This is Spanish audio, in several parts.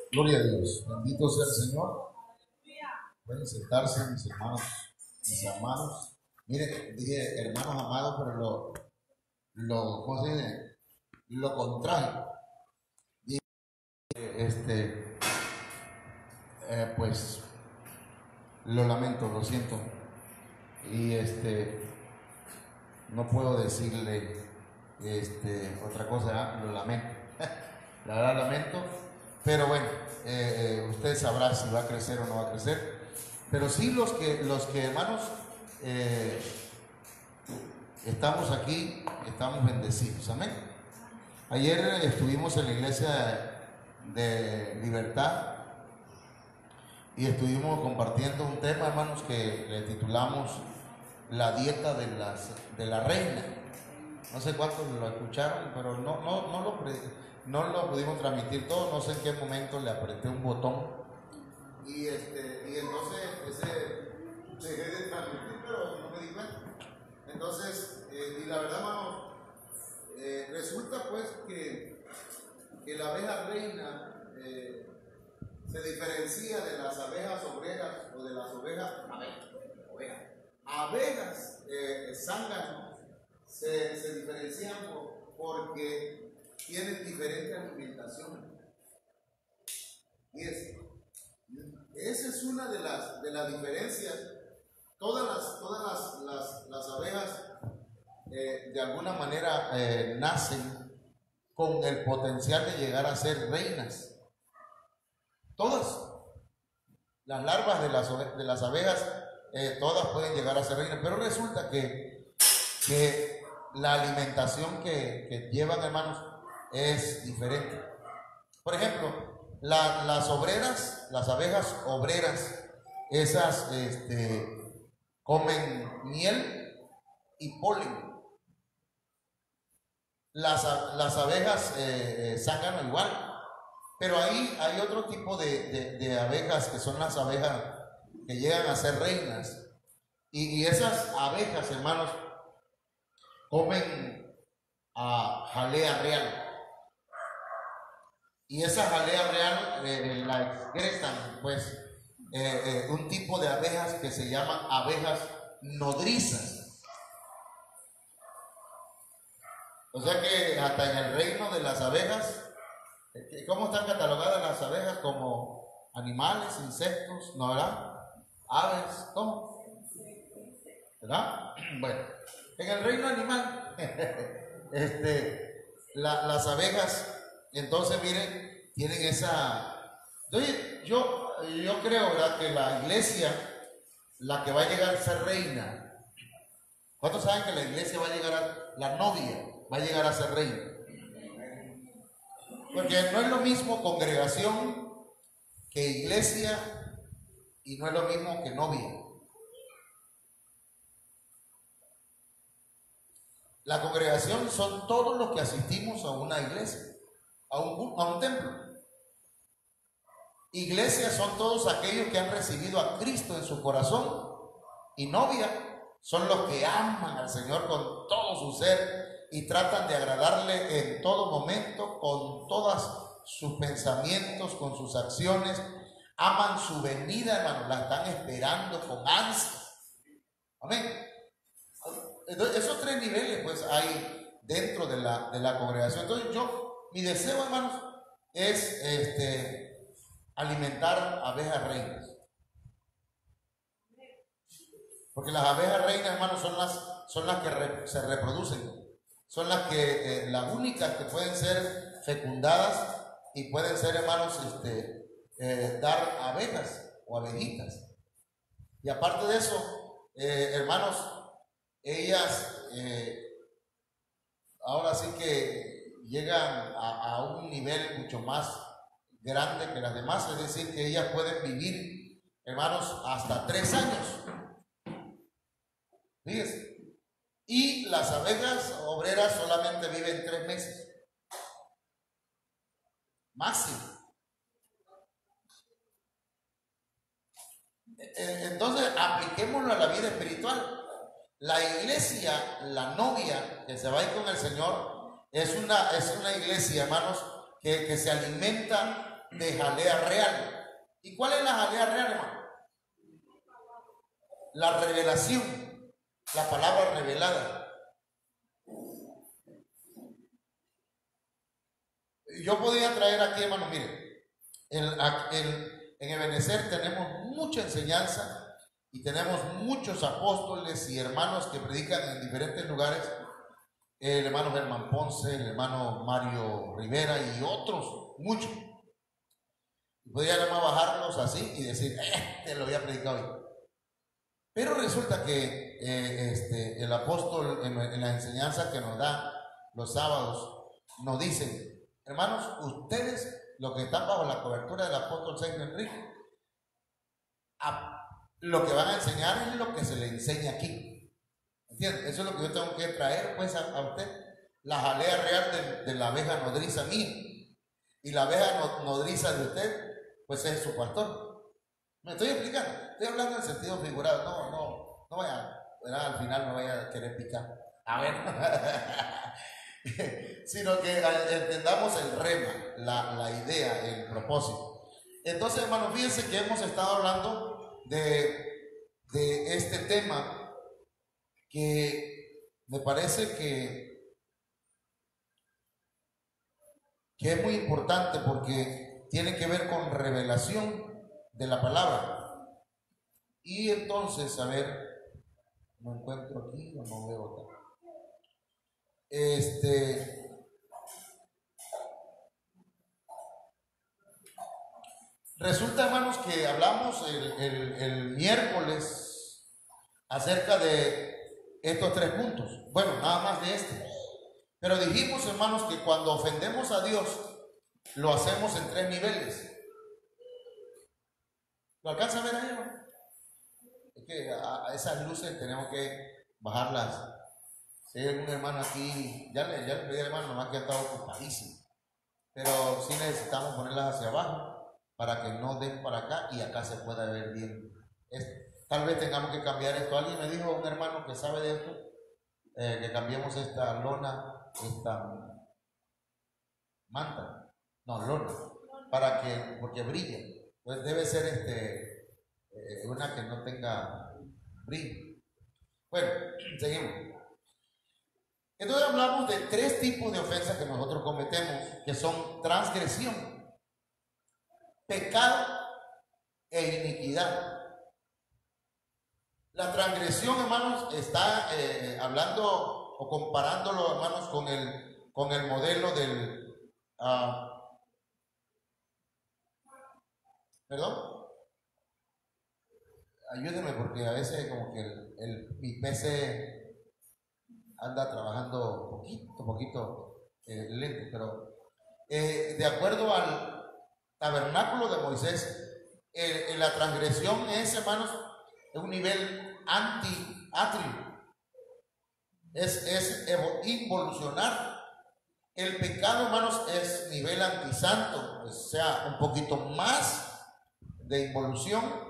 Gloria a Dios, bendito sea el Señor. Pueden sentarse mis hermanos, mis hermanos. Miren, dije hermanos amados, pero ¿cómo se dice? Lo contrario. Y, pues lo lamento, lo siento. Y no puedo decirle otra cosa, lo lamento. La verdad lamento. Pero bueno, usted sabrá si va a crecer o no va a crecer. Pero sí los que hermanos estamos aquí, estamos bendecidos. Amén. Ayer estuvimos en la iglesia de Libertad y estuvimos compartiendo un tema, hermanos, que le titulamos La dieta de la reina. No sé cuántos lo escucharon, pero no lo pudimos transmitir todo. No sé en qué momento le apreté un botón y entonces dejé de transmitir, pero no me di cuenta. Entonces, y la verdad, hermano, resulta pues que la abeja reina se diferencia de las abejas obreras o de las abejas zánganos. Se diferencian porque tienen diferente alimentación. Y esa es una de las diferencias. Todas las abejas de alguna manera nacen con el potencial de llegar a ser reinas. Todas las larvas de las abejas, todas pueden llegar a ser reinas, pero resulta que la alimentación que llevan, hermanos, es diferente. Por ejemplo, las obreras, las abejas obreras, esas comen miel y polen. Las abejas zángano igual, pero ahí hay otro tipo de abejas que son las abejas que llegan a ser reinas. Y esas abejas, hermanos, comen jalea real. Y esa jalea real la excretan, pues, un tipo de abejas que se llaman abejas nodrizas. O sea que hasta en el reino de las abejas, ¿cómo están catalogadas las abejas? Como animales, insectos, ¿no, verdad? Aves, ¿cómo? ¿Verdad? Bueno, en el reino animal, las abejas, entonces miren, tienen esa. Oye, yo creo, ¿verdad?, que la iglesia, la que va a llegar a ser reina. ¿Cuántos saben que la iglesia va a llegar la novia va a llegar a ser reina? Porque no es lo mismo congregación que iglesia y no es lo mismo que novia. La congregación son todos los que asistimos a una iglesia, a un templo. Iglesia son todos aquellos que han recibido a Cristo en su corazón, y novia son los que aman al Señor con todo su ser y tratan de agradarle en todo momento, con todos sus pensamientos, con sus acciones. Aman su venida, hermano, la están esperando con ansia. Amén. Entonces, esos tres niveles pues hay dentro de la congregación. Entonces mi deseo, hermanos, es alimentar abejas reinas. Porque las abejas reinas, hermanos, son las que se reproducen. Son las que, las únicas que pueden ser fecundadas y pueden ser, hermanos, dar abejas o abejitas. Y aparte de eso, hermanos, ellas ahora sí que llegan a un nivel mucho más grande que las demás, es decir, que ellas pueden vivir, hermanos, hasta 3 años. Fíjense. Y las abejas obreras solamente viven 3 meses. Máximo. Entonces, apliquémoslo a la vida espiritual. La iglesia, la novia que se va a ir con el Señor, es una iglesia, hermanos, que se alimenta de jalea real. ¿Y cuál es la jalea real, hermano? La revelación. La palabra revelada. Yo podría traer aquí, hermano, mire, en Ebenezer tenemos mucha enseñanza y tenemos muchos apóstoles y hermanos que predican en diferentes lugares. El hermano Germán Ponce, el hermano Mario Rivera y otros, muchos. Podría además bajarlos así y decir, lo había predicado hoy. Pero resulta que el apóstol en la enseñanza que nos da los sábados nos dice, hermanos, ustedes, los que están bajo la cobertura del apóstol Sergio Enrique, lo que van a enseñar es lo que se le enseña aquí. ¿Entiendes? Eso es lo que yo tengo que traer pues a usted, la jalea real de la abeja nodriza mía. Y la abeja nodriza de usted, pues es su pastor. ¿Me estoy explicando? Estoy hablando en sentido figurado. No vaya, ¿verdad? Al final no vaya a querer picar. A ver. Sino que entendamos el rema, la idea, el propósito. Entonces, hermanos, fíjense que hemos estado hablando de este tema que me parece que es muy importante porque tiene que ver con revelación de la palabra. Y entonces, a ver, no encuentro aquí o no veo acá. Resulta, hermanos, que hablamos el miércoles acerca de estos 3 puntos. Bueno, nada más de este. Pero dijimos, hermanos, que cuando ofendemos a Dios, lo hacemos en 3 niveles. ¿Lo alcanza a ver ahí, hermano? Es que a esas luces tenemos que bajarlas. Si hay algún hermano aquí, ya le pedí al hermano, nomás que ha estado ocupadísimo. Pero sí necesitamos ponerlas hacia abajo para que no den para acá y acá se pueda ver bien. Tal vez tengamos que cambiar esto. Alguien me dijo, un hermano que sabe de esto, que cambiemos esta lona, esta manta, no, lona, porque brilla. Pues debe ser una que no tenga brillo. Bueno, seguimos. Entonces hablamos de 3 tipos de ofensas que nosotros cometemos, que son transgresión, pecado e iniquidad. La transgresión, hermanos, está hablando o comparándolo, hermanos, con el modelo del perdón, ayúdenme porque a veces como que mi PC anda trabajando poquito lento, pero de acuerdo al tabernáculo de Moisés, la transgresión es, hermanos, es un nivel anti-atrio, es involucionar. El pecado, hermanos, es nivel antisanto, o sea, un poquito más de involución,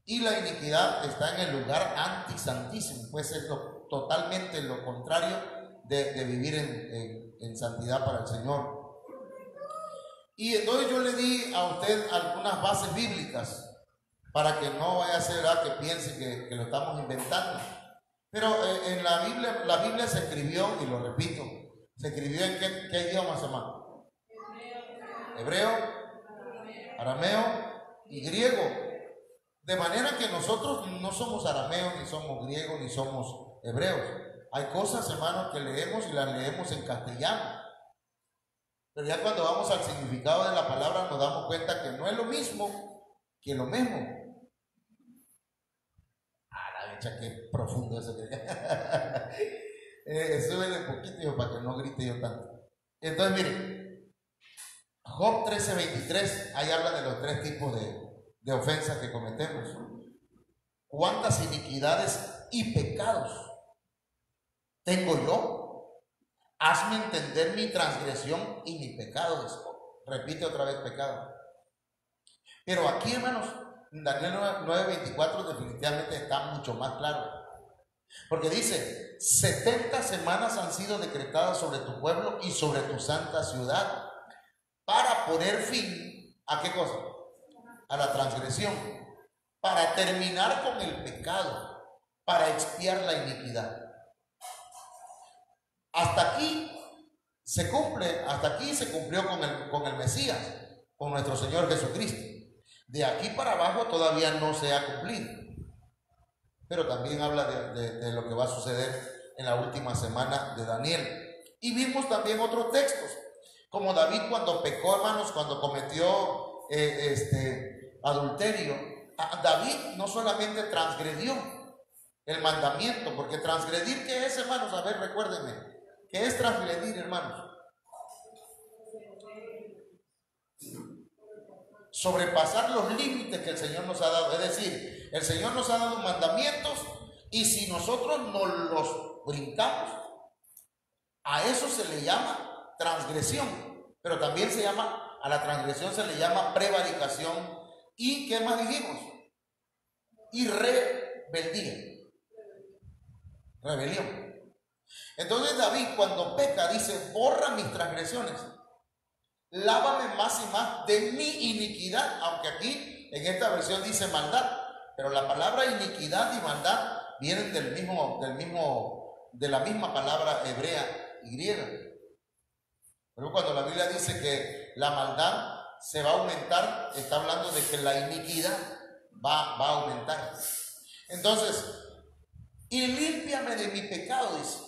y la iniquidad está en el lugar antisantísimo, pues es totalmente lo contrario de vivir en santidad para el Señor. Y entonces yo le di a usted algunas bases bíblicas para que no vaya a ser que piense que lo estamos inventando. Pero en la Biblia se escribió, y lo repito, se escribió en ¿qué idiomas, hermano? Hebreo, arameo y griego. De manera que nosotros no somos arameos, ni somos griegos, ni somos hebreos. Hay cosas, hermanos, que leemos y las leemos en castellano. Pero ya cuando vamos al significado de la palabra nos damos cuenta que no es lo mismo que lo mismo. La mecha, qué profundo eso que súbele un poquito, hijo, para que no grite yo tanto. Entonces, miren, Job 13:23, ahí habla de los tres tipos de ofensas que cometemos. ¿Cuántas iniquidades y pecados tengo yo? Hazme entender mi transgresión y mi pecado. Repite otra vez pecado. Pero aquí, hermanos, Daniel 9:24 definitivamente está mucho más claro. Porque dice, 70 semanas han sido decretadas sobre tu pueblo y sobre tu santa ciudad para poner fin ¿a qué cosa? A la transgresión, para terminar con el pecado, para expiar la iniquidad. Hasta aquí se cumplió con el Mesías, con nuestro Señor Jesucristo. De aquí para abajo todavía no se ha cumplido. Pero también habla de lo que va a suceder en la última semana de Daniel. Y vimos también otros textos, como David cuando pecó, hermanos, cuando cometió adulterio. David no solamente transgredió el mandamiento, porque transgredir, ¿qué es, hermanos? A ver, recuérdenme. ¿Qué es transgredir, hermanos? Sobrepasar los límites que el Señor nos ha dado. Es decir, el Señor nos ha dado mandamientos y si nosotros no los brincamos, a eso se le llama transgresión. Pero también a la transgresión se le llama prevaricación. ¿Y qué más dijimos? Y rebelión. Entonces David cuando peca dice, borra mis transgresiones, lávame más y más de mi iniquidad, aunque aquí en esta versión dice maldad, pero la palabra iniquidad y maldad vienen de la misma palabra hebrea y griega. Pero cuando la Biblia dice que la maldad se va a aumentar, está hablando de que la iniquidad va a aumentar. Entonces, y límpiame de mi pecado, dice.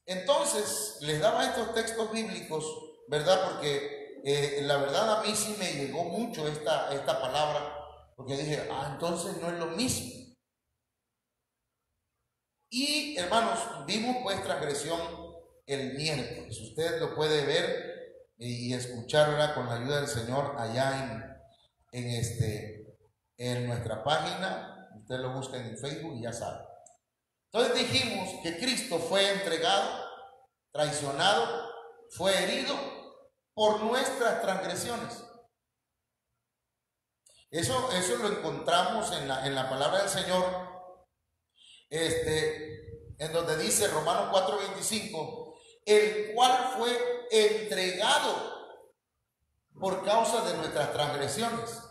Entonces, les daba estos textos bíblicos, ¿verdad? Porque la verdad a mí sí me llegó mucho esta palabra, porque dije, entonces no es lo mismo. Y, hermanos, vimos pues transgresión el miércoles. Usted lo puede ver y escuchar, ¿verdad? Con la ayuda del Señor allá en nuestra página. Usted lo busca en Facebook y ya sabe. Entonces dijimos que Cristo fue entregado, traicionado, fue herido por nuestras transgresiones. Eso lo encontramos en la palabra del Señor, en donde dice Romanos 4:25, el cual fue entregado por causa de nuestras transgresiones.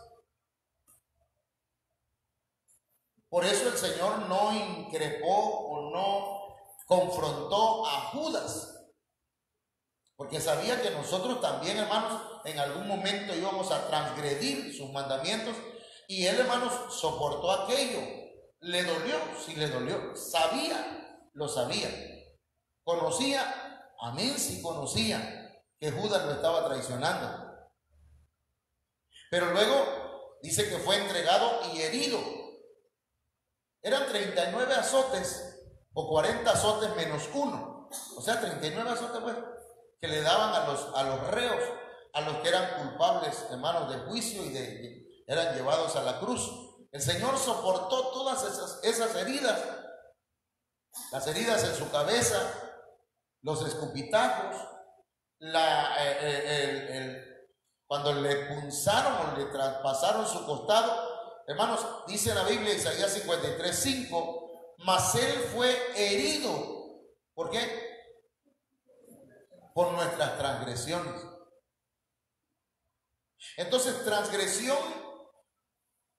Por eso el Señor no increpó o no confrontó a Judas, porque sabía que nosotros también, hermanos, en algún momento íbamos a transgredir sus mandamientos, y él, hermanos, soportó aquello. Le dolió, sí le dolió, lo sabía, conocía, amén, sí conocía que Judas lo estaba traicionando, pero luego dice que fue entregado y herido. Eran 39 azotes o 40 azotes menos uno, o sea 39 azotes pues, que le daban a los reos, a los que eran culpables, hermanos, de juicio y eran llevados a la cruz. El Señor soportó todas esas heridas, las heridas en su cabeza, los escupitajos, cuando le punzaron o le traspasaron su costado. Hermanos, dice la Biblia, Isaías 53:5, mas él fue herido. ¿Por qué? Por nuestras transgresiones. Entonces, transgresión,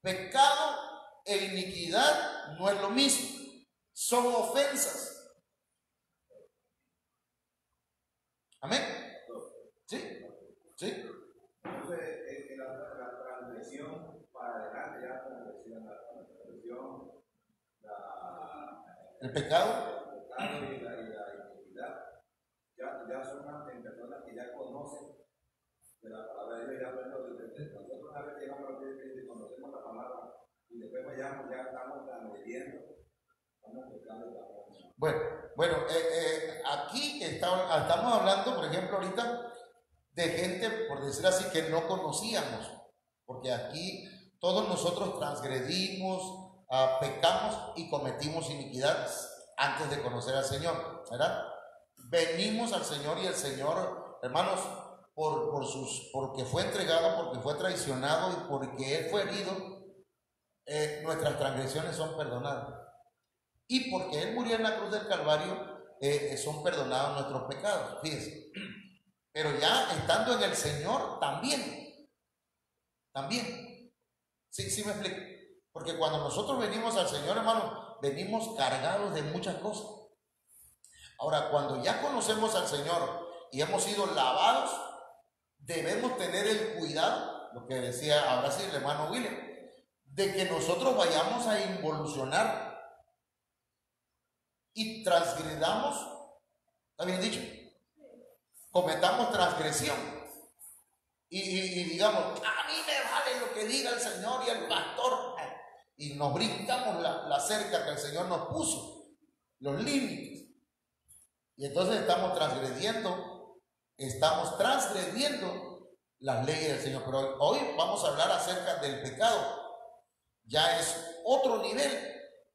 pecado e iniquidad no es lo mismo, son ofensas. Amén. ¿Sí? ¿Sí? Entonces, la transgresión para adelante ya transgresión. El pecado y la iniquidad ya son personas que ya conocen de la palabra de Dios, ya nosotros a veces llegamos a la Biblia y conocemos la palabra y después vayamos, ya estamos transgrediendo, estamos pecando. Bueno, aquí estamos hablando, por ejemplo, ahorita de gente, por decir así, que no conocíamos, porque aquí todos nosotros transgredimos, pecamos y cometimos iniquidades antes de conocer al Señor, ¿verdad? Venimos al Señor y el Señor, hermanos, porque fue entregado, porque fue traicionado y porque Él fue herido, nuestras transgresiones son perdonadas. Y porque Él murió en la cruz del Calvario, son perdonados nuestros pecados, fíjense. Pero ya estando en el Señor, también. Sí me explico. Porque cuando nosotros venimos al Señor, hermano, venimos cargados de muchas cosas. Ahora, cuando ya conocemos al Señor y hemos sido lavados, debemos tener el cuidado, lo que decía ahora sí el hermano William, de que nosotros vayamos a involucionar y transgredamos, ¿está bien dicho? Cometamos transgresión y digamos, a mí me vale lo que diga el Señor y el pastor, y nos brincamos la cerca que el Señor nos puso, los límites, y entonces estamos transgrediendo las leyes del Señor. Pero hoy vamos a hablar acerca del pecado, ya es otro nivel,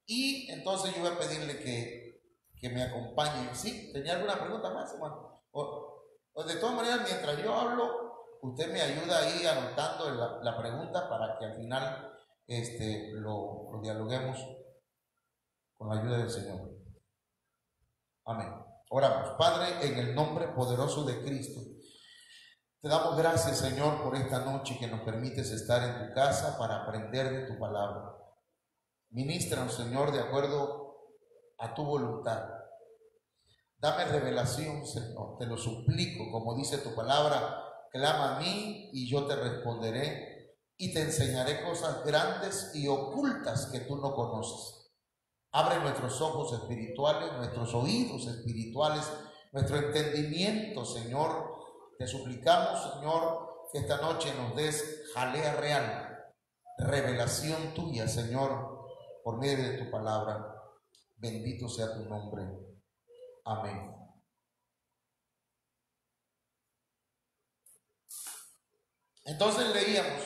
y entonces yo voy a pedirle que me acompañe. ¿Sí? ¿Tenía alguna pregunta más, hermano? O de todas maneras, mientras yo hablo, usted me ayuda ahí anotando la pregunta para que al final lo dialoguemos con la ayuda del Señor. Amén. Oramos. Padre, en el nombre poderoso de Cristo, te damos gracias, Señor, por esta noche que nos permites estar en tu casa para aprender de tu palabra. Ministranos, Señor, de acuerdo a tu voluntad. Dame revelación, Señor, te lo suplico, como dice tu palabra, clama a mí y yo te responderé y te enseñaré cosas grandes y ocultas que tú no conoces. Abre nuestros ojos espirituales, nuestros oídos espirituales, nuestro entendimiento, Señor. Te suplicamos, Señor, que esta noche nos des jalea real, revelación tuya, Señor, por medio de tu palabra. Bendito sea tu nombre. Amén. Entonces leíamos,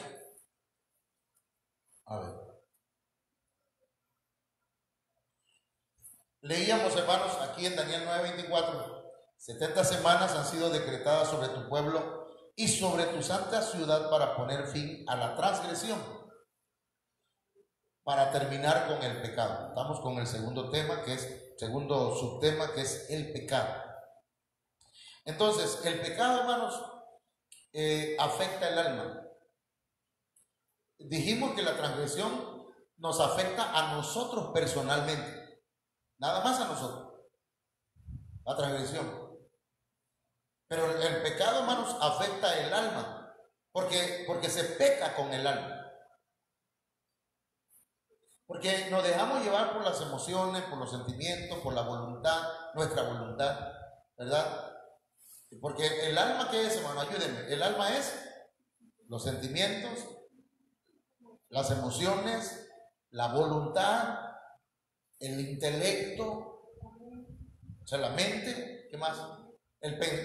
hermanos, aquí en Daniel 9:24, 70 semanas han sido decretadas sobre tu pueblo y sobre tu santa ciudad para poner fin a la transgresión, para terminar con el pecado. Estamos con el segundo subtema, que es el pecado. Entonces, el pecado, hermanos, afecta el alma. Dijimos que la transgresión nos afecta a nosotros personalmente, nada más a nosotros, la transgresión. Pero el pecado, hermanos, afecta el alma, porque se peca con el alma. Porque nos dejamos llevar por las emociones, por los sentimientos, por la voluntad, nuestra voluntad, ¿verdad? Porque el alma, ¿qué es, hermano? Ayúdenme. El alma es los sentimientos, las emociones, la voluntad, el intelecto, o sea, la mente, ¿qué más?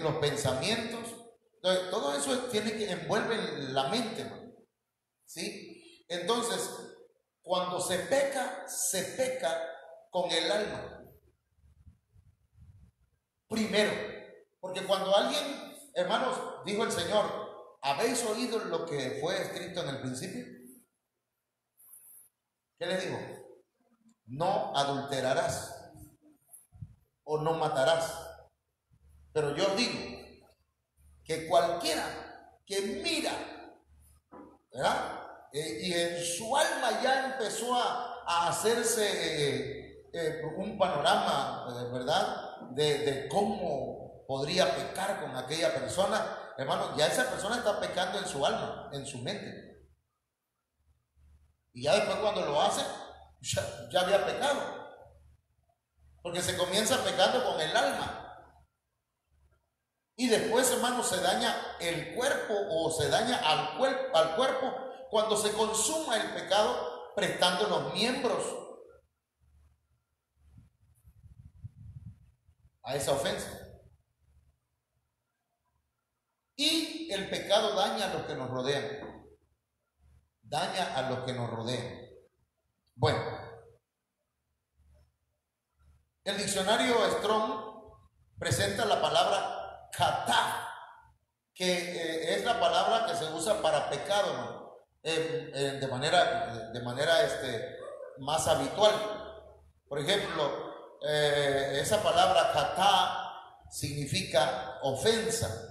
Los pensamientos. Entonces, todo eso tiene que envolver la mente, hermano. ¿Sí? Entonces, cuando se peca con el alma. Primero, porque cuando alguien, hermanos, dijo el Señor, ¿habéis oído lo que fue escrito en el principio? ¿Qué les digo? No adulterarás o no matarás. Pero yo digo que cualquiera que mira, ¿verdad? Y en su alma ya empezó a hacerse un panorama, ¿verdad? De cómo podría pecar con aquella persona. Hermano, ya esa persona está pecando en su alma, en su mente. Y ya después cuando lo hace, ya había pecado. Porque se comienza pecando con el alma. Y después, hermanos, se daña el cuerpo o se daña al cuerpo cuando se consuma el pecado prestando los miembros a esa ofensa. Y el pecado daña a los que nos rodean. Daña a los que nos rodean. Bueno, el diccionario Strong presenta la palabra Katá, que es la palabra que se usa para pecado, ¿no? de manera más habitual. Por ejemplo, esa palabra Katá significa ofensa.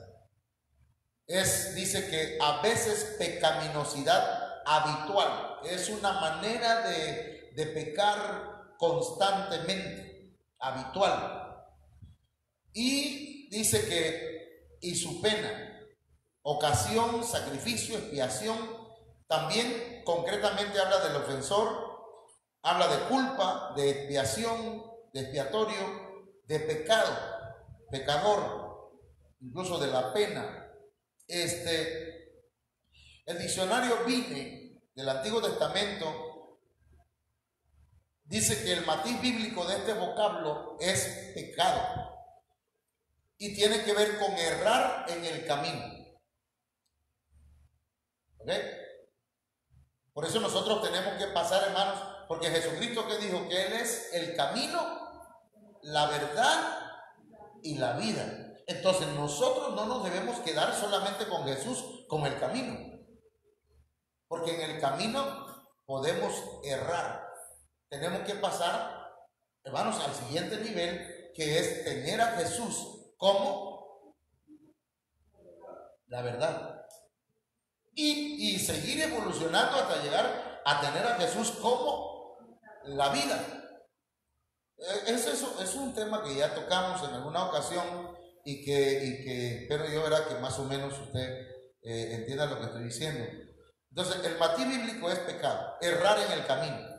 Dice que a veces pecaminosidad habitual, es una manera de pecar constantemente, habitual. Y dice y su pena, ocasión, sacrificio, expiación, también concretamente habla del ofensor, habla de culpa, de expiación, de expiatorio, de pecado, pecador, incluso de la pena. El diccionario Vine del Antiguo Testamento dice que el matiz bíblico de este vocablo es pecado y tiene que ver con errar en el camino. ¿Ok? Por eso nosotros tenemos que pasar, hermanos, porque Jesucristo que dijo que Él es el camino, la verdad y la vida. Entonces nosotros no nos debemos quedar solamente con Jesús, con el camino, porque en el camino podemos errar. Tenemos que pasar, hermanos, al siguiente nivel, que es tener a Jesús como la verdad y seguir evolucionando hasta llegar a tener a Jesús como la vida. Es un tema que ya tocamos en alguna ocasión y que espero yo que más o menos usted entienda lo que estoy diciendo. Entonces, el matiz bíblico es pecado, errar en el camino.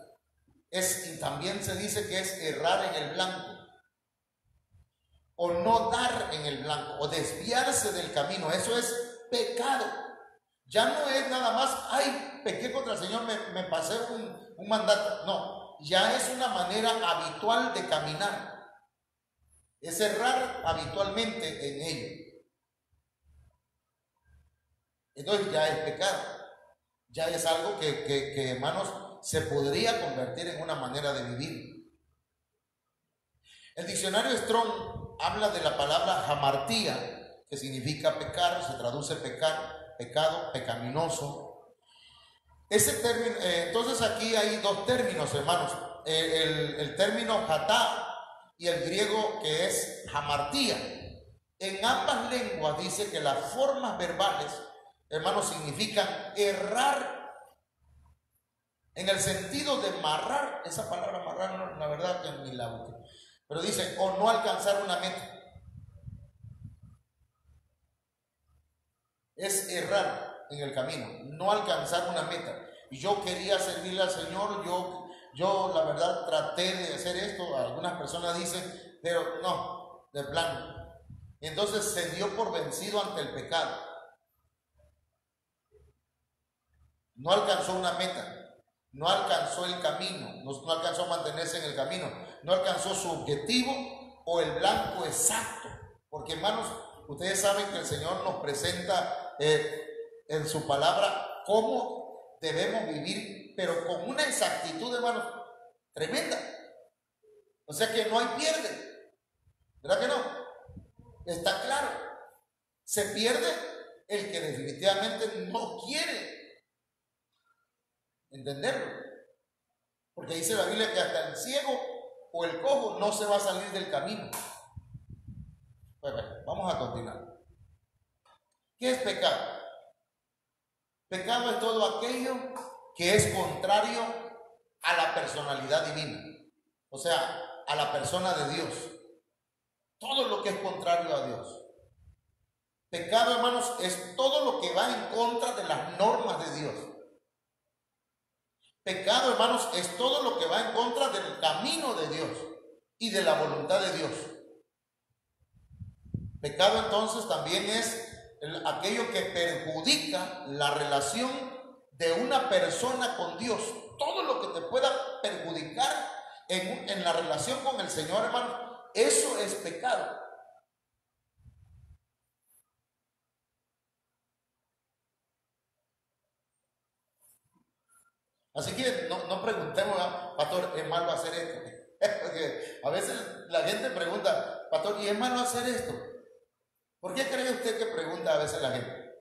Y también se dice que es errar en el blanco, o no dar en el blanco, o desviarse del camino. Eso es pecado. Ya no es nada más, ay, pequé contra el Señor, me pasé un mandato. No, ya es una manera habitual de caminar. Es errar habitualmente en ello. Entonces ya es pecado. Ya es algo que hermanos, se podría convertir en una manera de vivir. El diccionario Strong habla de la palabra hamartía, que significa pecar, se traduce pecar, pecado, pecaminoso. Ese término, entonces aquí hay dos términos, hermanos. El término hatá y el griego que es hamartía. En ambas lenguas dice que las formas verbales, hermanos, significan errar en el sentido de marrar. Esa palabra marrar, no, la verdad que ni la uso. Pero dice, o no alcanzar una meta. Es errar en el camino, no alcanzar una meta. Y yo quería servirle al Señor, yo la verdad traté de hacer esto. Algunas personas dicen, pero no, de plano. Y entonces se dio por vencido ante el pecado. No alcanzó una meta. No alcanzó el camino, no alcanzó a mantenerse en el camino, no alcanzó su objetivo o el blanco exacto. Porque, hermanos, ustedes saben que el Señor nos presenta en su palabra cómo debemos vivir, pero con una exactitud, hermanos, tremenda. O sea que no hay pierde. ¿Verdad que no? Está claro. Se pierde el que definitivamente no quiere entenderlo, porque dice la Biblia que hasta el ciego o el cojo no se va a salir del camino. Bueno, vamos a continuar. ¿Qué es pecado? Pecado es todo aquello que es contrario a la personalidad divina, o sea, a la persona de Dios. Todo lo que es contrario a Dios. Pecado, hermanos, es todo lo que va en contra de las normas de Dios. Pecado, hermanos, es todo lo que va en contra del camino de Dios y de la voluntad de Dios. Pecado entonces también es aquello que perjudica la relación de una persona con Dios. Todo lo que te pueda perjudicar en la relación con el Señor, hermano, eso es pecado. Así que no preguntemos, pastor, ¿es malo hacer esto? Porque a veces la gente pregunta, pastor, ¿y es malo hacer esto? ¿Por qué cree usted que pregunta a veces la gente?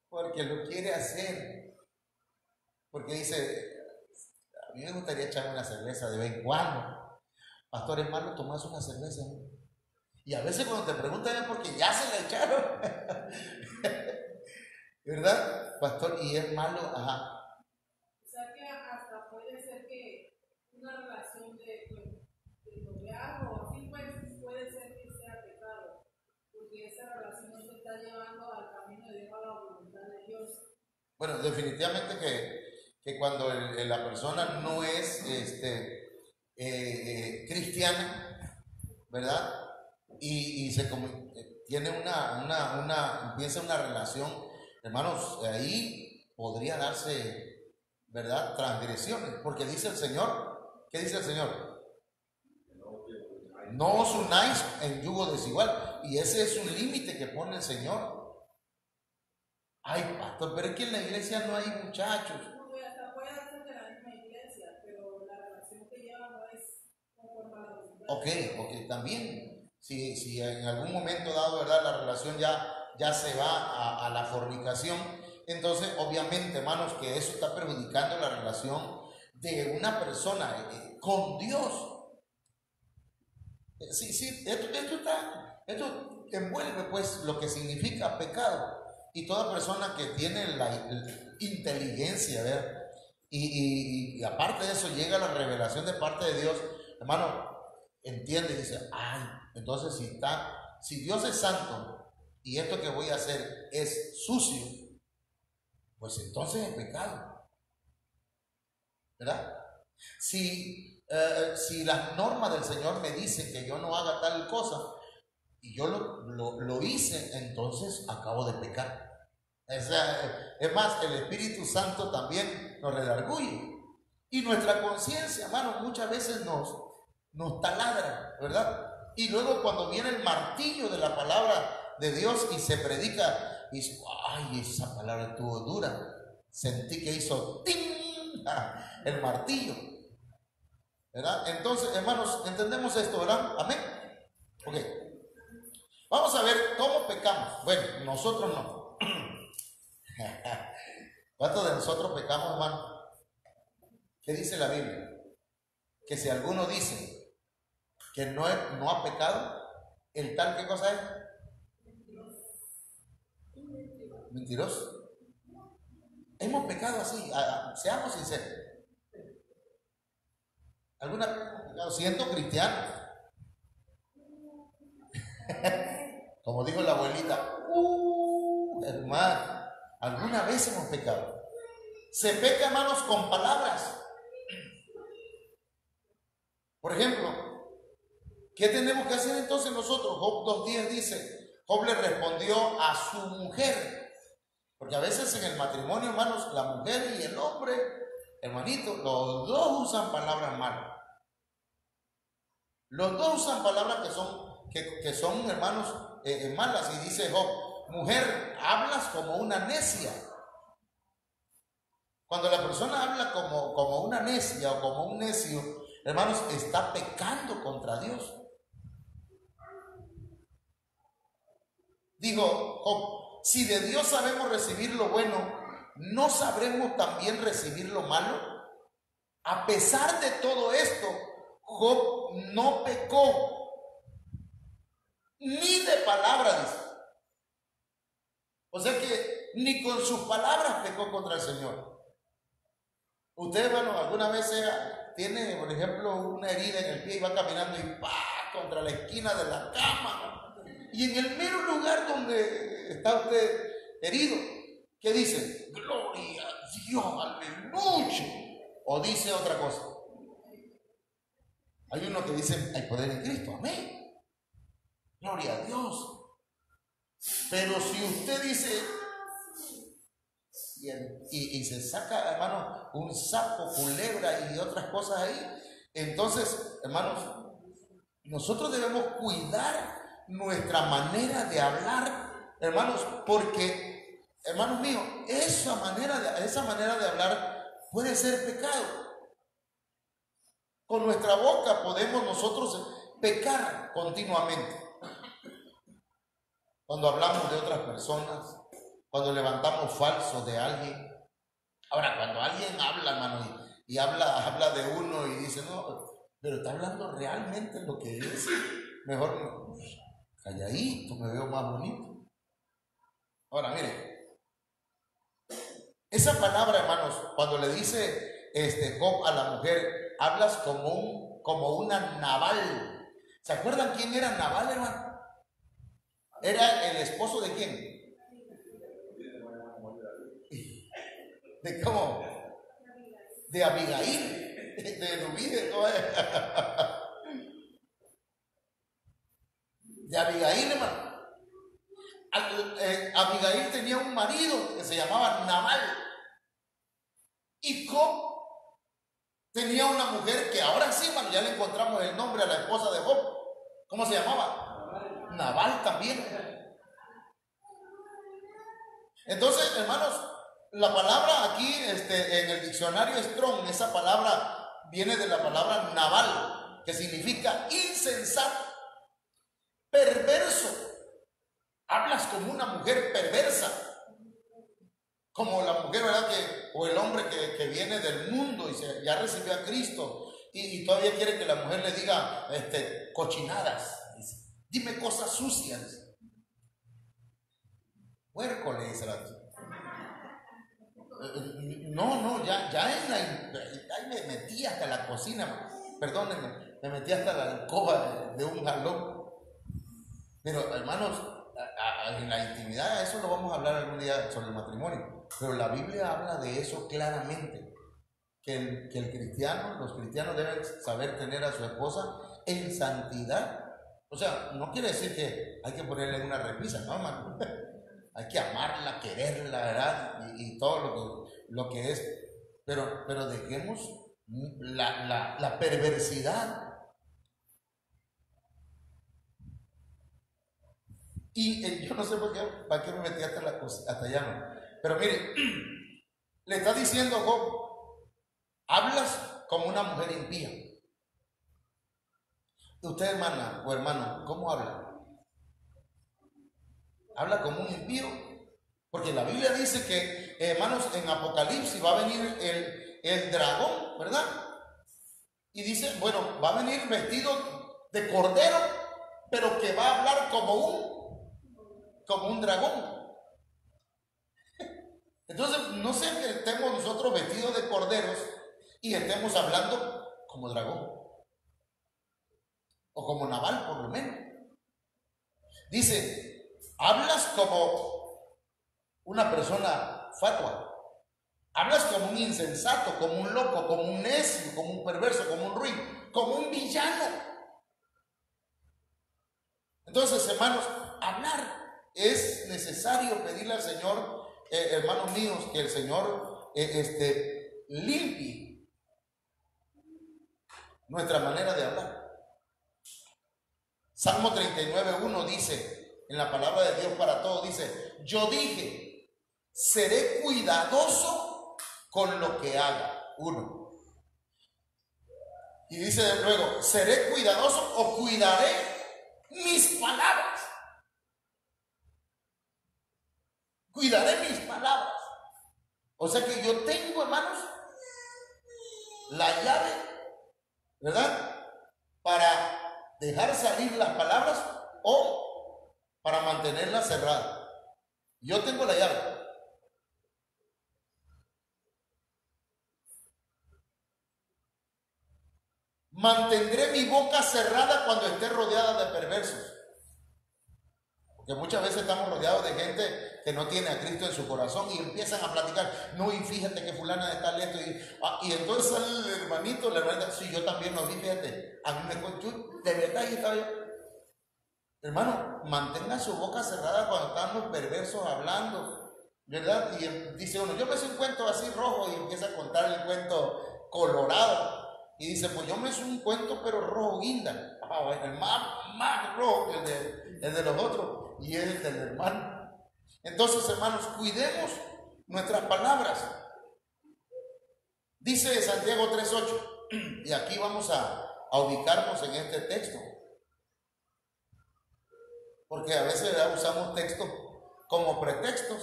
Porque lo quiere hacer. Porque dice, a mí me gustaría echarme una cerveza de vez en cuando. Pastor, ¿es malo tomarse una cerveza? Y a veces cuando te preguntan es porque ya se la echaron. ¿Verdad, pastor? ¿Y es malo? Ajá. O sea que hasta puede ser que una relación de noviazgo, así pues, puede ser que sea pecado, porque esa relación no te está llevando al camino de Dios, a la voluntad de Dios. Bueno, definitivamente que cuando la persona no es cristiana, ¿verdad? Y tiene empieza una relación, hermanos, ahí podría darse, ¿verdad?, transgresiones, porque dice el Señor, ¿qué dice el Señor? No os unáis en yugo desigual, y ese es un límite que pone el Señor. Ay, pastor, pero es que en la iglesia no hay muchachos. No, hasta puede ser de la misma iglesia, pero la relación que lleva no es conforme a la voluntad. Ok, también, si en algún momento dado, ¿verdad?, la relación ya se va a la fornicación, entonces obviamente, hermanos, que eso está perjudicando la relación de una persona con Dios. Sí, esto envuelve pues lo que significa pecado, y toda persona que tiene la inteligencia, ¿verdad? Y aparte de eso llega la revelación de parte de Dios, hermano, entiende y dice, ay, entonces si Dios es santo y esto que voy a hacer es sucio, pues entonces es pecado, ¿verdad? Si las normas del Señor me dicen que yo no haga tal cosa y yo lo hice, entonces acabo de pecar. Es más, el Espíritu Santo también nos redarguye, y nuestra conciencia, hermano, muchas veces nos taladra, ¿verdad? Y luego cuando viene el martillo de la palabra de Dios y se predica, y dice, ay, esa palabra estuvo dura, sentí que hizo ¡ting! El martillo, ¿verdad? Entonces, hermanos, entendemos esto, ¿verdad? Amén. Ok, vamos a ver cómo pecamos. Bueno, nosotros no. ¿Cuántos de nosotros pecamos, hermano? ¿Qué dice la Biblia? Que si alguno dice que no ha pecado, el tal, ¿qué cosa es? Mentiroso. Hemos pecado así, seamos sinceros. ¿Alguna vez hemos pecado siendo cristianos? Como dijo la abuelita, hermano, alguna vez hemos pecado. Se peca, hermanos, con palabras. Por ejemplo, ¿qué tenemos que hacer entonces nosotros? Job 2:10 dice, Job le respondió a su mujer, porque a veces en el matrimonio, hermanos, la mujer y el hombre, hermanito, los dos usan palabras malas. Los dos usan palabras que son hermanos, malas, y dice Job, mujer, hablas como una necia. Cuando la persona habla como una necia o como un necio, hermanos, está pecando contra Dios. Dijo Job, si de Dios sabemos recibir lo bueno, ¿no sabremos también recibir lo malo? A pesar de todo esto, Job no pecó, ni de palabra, dice. O sea que ni con sus palabras pecó contra el Señor. Usted, hermano, alguna vez tiene, por ejemplo, una herida en el pie y va caminando y ¡pah! Contra la esquina de la cama. Y en el mero lugar donde está usted herido, ¿Qué dice? Gloria a Dios, aleluya. O dice otra cosa. Hay uno que dice, hay poder en Cristo, amén. Gloria a Dios. Pero si usted dice y se saca, hermano, un sapo, culebra y otras cosas ahí, entonces, hermanos, nosotros debemos cuidar nuestra manera de hablar, hermanos, porque, hermanos míos, esa manera de hablar puede ser pecado. Con nuestra boca podemos nosotros pecar continuamente. Cuando hablamos de otras personas, cuando levantamos falsos de alguien. Ahora, cuando alguien habla, hermano, y habla de uno y dice, no, pero está hablando realmente lo que es, mejor calladito, me veo más bonito. Ahora, mire, esa palabra, hermanos, cuando le dice Job a la mujer, hablas como una Nabal. ¿Se acuerdan quién era Nabal, hermano? ¿Era el esposo de quién? ¿De cómo? De Abigail, de Rubí, de Abigail, hermano. Abigail tenía un marido que se llamaba Nabal. Y Job tenía una mujer que ahora sí, hermano, ya le encontramos el nombre a la esposa de Job. ¿Cómo se llamaba? Nabal también. Entonces, hermanos, la palabra aquí en el diccionario Strong, esa palabra viene de la palabra Nabal, que significa insensato, perverso. Hablas como una mujer perversa, como la mujer, ¿verdad? O el hombre que viene del mundo y ya recibió a Cristo y todavía quiere que la mujer le diga cochinadas. Dime cosas sucias. Huerco, le dice la no, ya ahí me metí hasta la cocina, perdónenme, me metí hasta la alcoba de un jalón. Pero hermanos, en la intimidad, eso lo vamos a hablar algún día sobre el matrimonio, pero la Biblia habla de eso claramente, que los cristianos deben saber tener a su esposa en santidad. O sea, no quiere decir que hay que ponerle una repisa, no, hermano. Hay que amarla, quererla, ¿verdad? Y todo lo que es. Pero dejemos la perversidad. Y yo no sé para qué me metí hasta allá, ¿no? Pero mire, le está diciendo Job, hablas como una mujer impía. Usted, hermana o hermano, ¿cómo habla? Habla como un impío, porque la Biblia dice que, hermanos, en Apocalipsis va a venir el dragón, ¿verdad? Y dice, bueno, va a venir vestido de cordero, pero que va a hablar como un dragón. Entonces, no sea que estemos nosotros vestidos de corderos y estemos hablando como dragón, o como Nabal, por lo menos. Dice, hablas como una persona fatua. Hablas como un insensato, como un loco, como un necio, como un perverso, como un ruin, como un villano. Entonces, hermanos, hablar es necesario pedirle al Señor, hermanos míos, que el Señor limpie nuestra manera de hablar. Salmo 39:1 dice, en la palabra de Dios para todos, dice, yo dije, seré cuidadoso con lo que haga. 1. Y dice luego, seré cuidadoso o cuidaré mis palabras. Cuidaré mis palabras. O sea que yo tengo, hermanos, la llave, ¿verdad? Para dejar salir las palabras o para mantenerla cerrada. Yo tengo la llave. Mantendré mi boca cerrada cuando esté rodeada de perversos. Porque muchas veces estamos rodeados de gente que no tiene a Cristo en su corazón y empiezan a platicar, no, y fíjate que fulana de tal esto, y entonces sale el hermanito, la hermanita, sí, yo también lo vi, fíjate, a mí me cuento, de verdad, y estaba yo. Hermano, mantenga su boca cerrada cuando están los perversos hablando, ¿verdad? Y dice uno, yo me hice un cuento así rojo y empieza a contar el cuento colorado. Y dice, pues yo me hice un cuento pero rojo guinda. El más rojo que el de los otros y el del hermano. Entonces, hermanos, cuidemos nuestras palabras. Dice Santiago 3:8, y aquí vamos a ubicarnos en este texto. Porque a veces usamos textos como pretextos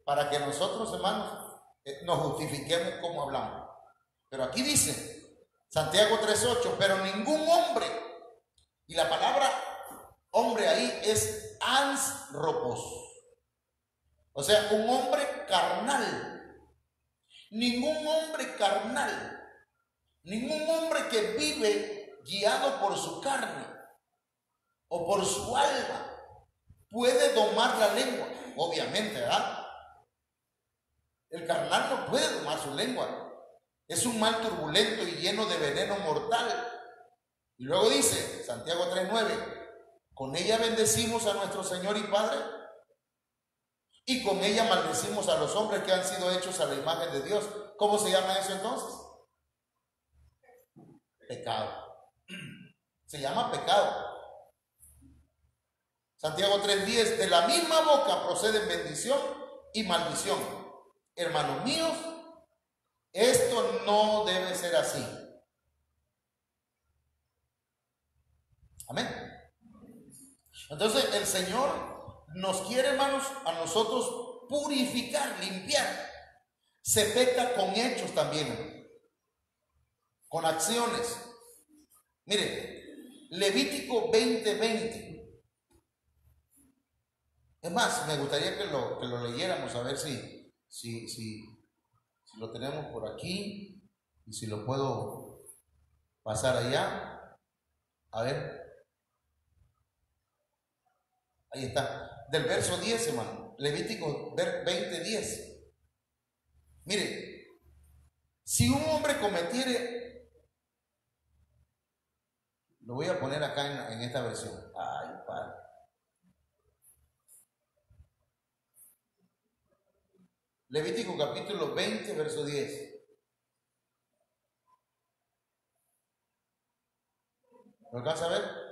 para que nosotros, hermanos, nos justifiquemos como hablamos. Pero aquí dice, Santiago 3:8, pero ningún hombre, y la palabra hombre ahí es ansropos, o sea, un hombre carnal. Ningún hombre carnal, ningún hombre que vive guiado por su carne o por su alma puede domar la lengua, obviamente, ¿verdad? El carnal no puede domar su lengua. Es un mal turbulento y lleno de veneno mortal. Y luego dice, Santiago 3:9, con ella bendecimos a nuestro Señor y Padre, y con ella maldecimos a los hombres que han sido hechos a la imagen de Dios. ¿Cómo se llama eso entonces? Pecado. Se llama pecado. Santiago 3:10, de la misma boca proceden bendición y maldición. Hermanos míos, esto no debe ser así. Amén. Entonces el Señor nos quiere, hermanos, a nosotros purificar, limpiar. Se peca con hechos también, con acciones. Mire, Levítico 20:20. Es más, me gustaría que lo leyéramos, a ver si lo tenemos por aquí y si lo puedo pasar allá. A ver. Ahí está. Del verso 10, hermano. Levítico 20:10. Mire, si un hombre cometiere, lo voy a poner acá en esta versión. Ay, padre. Levítico capítulo 20, verso 10. ¿Lo alcanza a ver?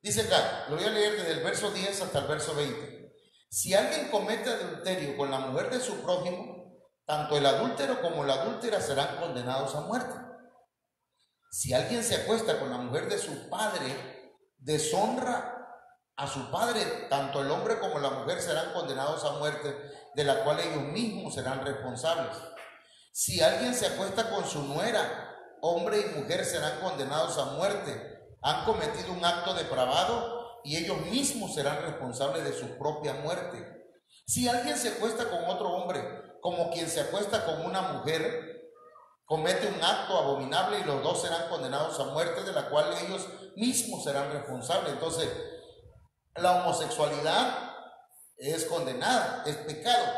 Dice acá, lo voy a leer desde el verso 10 hasta el verso 20. Si alguien comete adulterio con la mujer de su prójimo, tanto el adúltero como la adúltera serán condenados a muerte. Si alguien se acuesta con la mujer de su padre, deshonra a su padre, tanto el hombre como la mujer serán condenados a muerte, de la cual ellos mismos serán responsables. Si alguien se acuesta con su nuera, hombre y mujer serán condenados a muerte. Han cometido un acto depravado y ellos mismos serán responsables de su propia muerte. Si alguien se acuesta con otro hombre, como quien se acuesta con una mujer, comete un acto abominable y los dos serán condenados a muerte, de la cual ellos mismos serán responsables. Entonces, la homosexualidad es condenada, es pecado.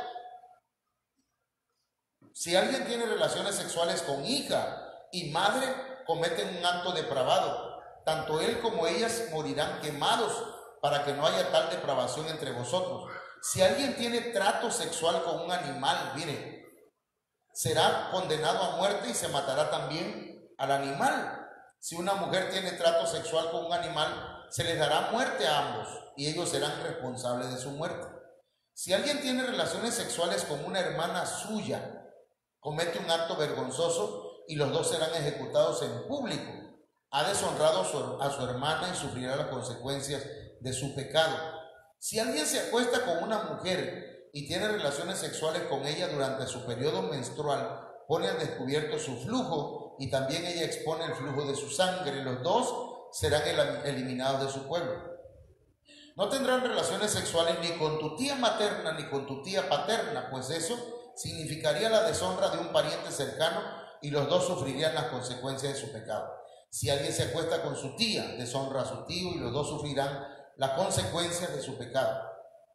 Si alguien tiene relaciones sexuales con hija y madre, cometen un acto depravado. Tanto él como ellas morirán quemados, para que no haya tal depravación entre vosotros. Si alguien tiene trato sexual con un animal, mire, será condenado a muerte y se matará también al animal. Si una mujer tiene trato sexual con un animal, se les dará muerte a ambos y ellos serán responsables de su muerte. Si alguien tiene relaciones sexuales con una hermana suya, comete un acto vergonzoso y los dos serán ejecutados en público. Ha deshonrado a su hermana y sufrirá las consecuencias de su pecado. Si alguien se acuesta con una mujer y tiene relaciones sexuales con ella durante su periodo menstrual, pone al descubierto su flujo y también ella expone el flujo de su sangre. Los dos serán eliminados de su pueblo. No tendrán relaciones sexuales ni con tu tía materna ni con tu tía paterna, pues eso significaría la deshonra de un pariente cercano y los dos sufrirían las consecuencias de su pecado. Si alguien se acuesta con su tía, deshonra a su tío y los dos sufrirán las consecuencias de su pecado.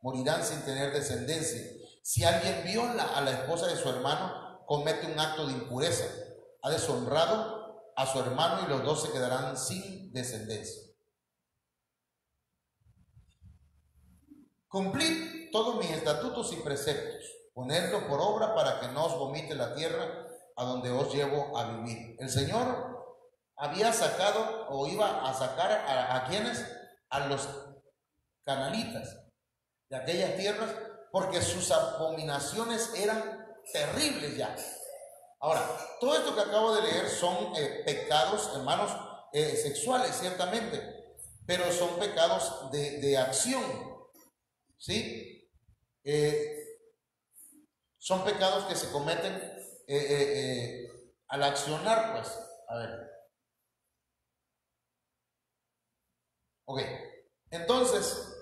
morirán sin tener descendencia. Si alguien viola a la esposa de su hermano, comete un acto de impureza, ha deshonrado a su hermano y los dos se quedarán sin descendencia. Cumplid todos mis estatutos y preceptos, ponedlos por obra para que no os vomite la tierra a donde os llevo a vivir. El Señor había sacado o iba a sacar a quienes, a los cananitas de aquellas tierras, porque sus abominaciones eran terribles ya. Ahora, todo esto que acabo de leer son pecados, hermanos, sexuales, ciertamente, pero son pecados de acción, ¿sí? Son pecados que se cometen al accionar, pues. A ver. Ok. Entonces,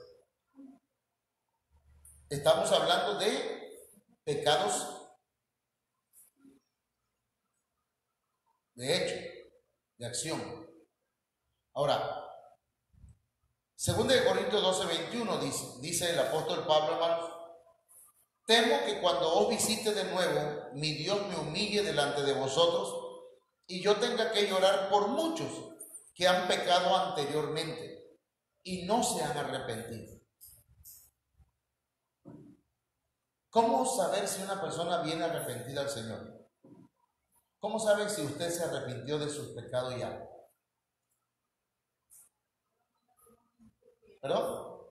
estamos hablando de pecados de hecho, de acción. Ahora, 2 Corintios 12:21 dice el apóstol Pablo, hermanos: temo que cuando os visite de nuevo, mi Dios me humille delante de vosotros y yo tenga que llorar por muchos que han pecado anteriormente y no se han arrepentido. ¿Cómo saber si una persona viene arrepentida al Señor? ¿Cómo saben si usted se arrepintió de sus pecados ya? ¿Perdón?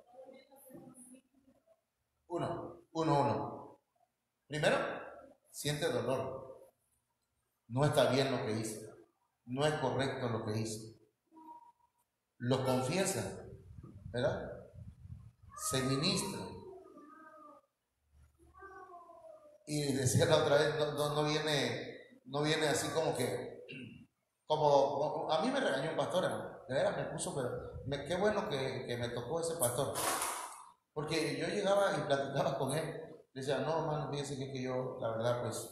Uno. Primero, siente dolor. No está bien lo que hizo. No es correcto lo que hizo. Lo confiesa, ¿verdad? Se ministra. Y decía la otra vez, no viene así como que, como a mí me regañó un pastor, hermano. De veras me puso, pero qué bueno que me tocó ese pastor. Porque yo llegaba y platicaba con él. Le decía, no, hermano, fíjese que yo, la verdad, pues,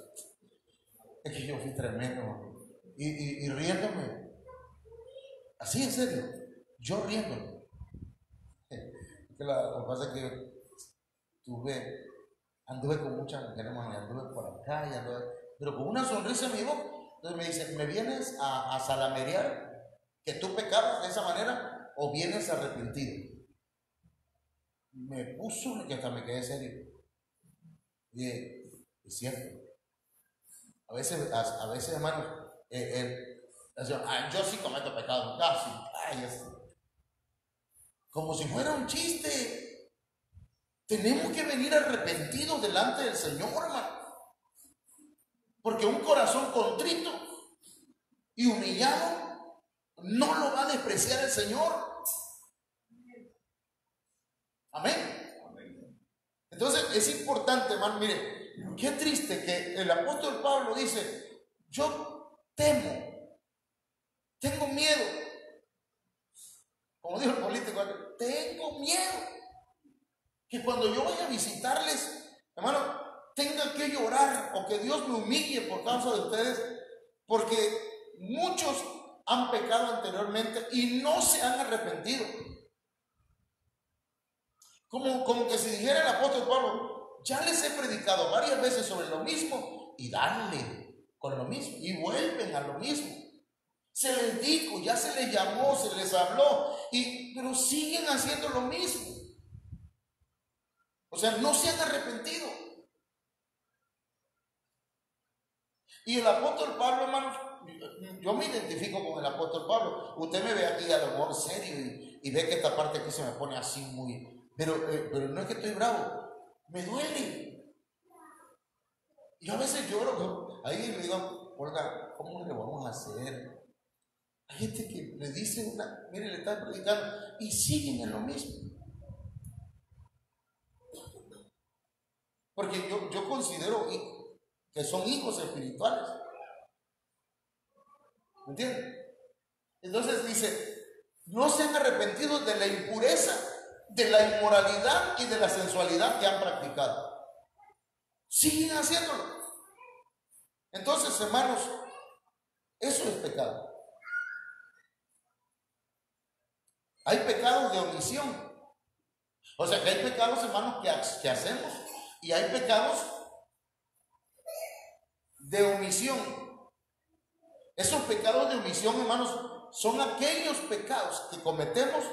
es que yo fui tremendo. Y riéndome. Así, en serio. Yo riéndome. Lo que pasa es que anduve con muchas mujeres, hermano, anduve por acá, pero con una sonrisa en mi boca. Entonces me dice, ¿me vienes a salamerear que tú pecabas de esa manera o vienes arrepentido? Me puso que hasta me quedé serio. Y es cierto. A veces, hermanos, yo sí cometo pecado, casi. Como si fuera un chiste. Tenemos que venir arrepentidos delante del Señor, hermano. Porque un corazón contrito y humillado no lo va a despreciar el Señor. Amén. Entonces es importante, hermano. Mire, qué triste que el apóstol Pablo dice: yo temo, tengo miedo. Como dijo el político, tengo miedo que cuando yo vaya a visitarles, hermano, tenga que llorar o que Dios me humille por causa de ustedes, porque muchos han pecado anteriormente y no se han arrepentido. Como que si dijera el apóstol Pablo: ya les he predicado varias veces sobre lo mismo y darle con lo mismo y vuelven a lo mismo. Se les dijo, ya se les llamó, se les habló, pero siguen haciendo lo mismo. O sea, no se han arrepentido. Y el apóstol Pablo, hermanos, yo me identifico con el apóstol Pablo. Usted me ve aquí a lo mejor serio y ve que esta parte aquí se me pone así muy... Pero no es que estoy bravo, me duele. Yo a veces lloro, ahí le digo, Olga, ¿cómo le vamos a hacer? Hay gente que le dice mire, le está predicando y siguen en lo mismo. Porque yo considero que son hijos espirituales. ¿Me entienden? Entonces dice, no se han arrepentido de la impureza, de la inmoralidad y de la sensualidad que han practicado. Siguen haciéndolo. Entonces, hermanos, eso es pecado. Hay pecados de omisión. O sea que hay pecados, hermanos, que hacemos, y hay pecados de omisión. Esos pecados de omisión, hermanos, son aquellos pecados que cometemos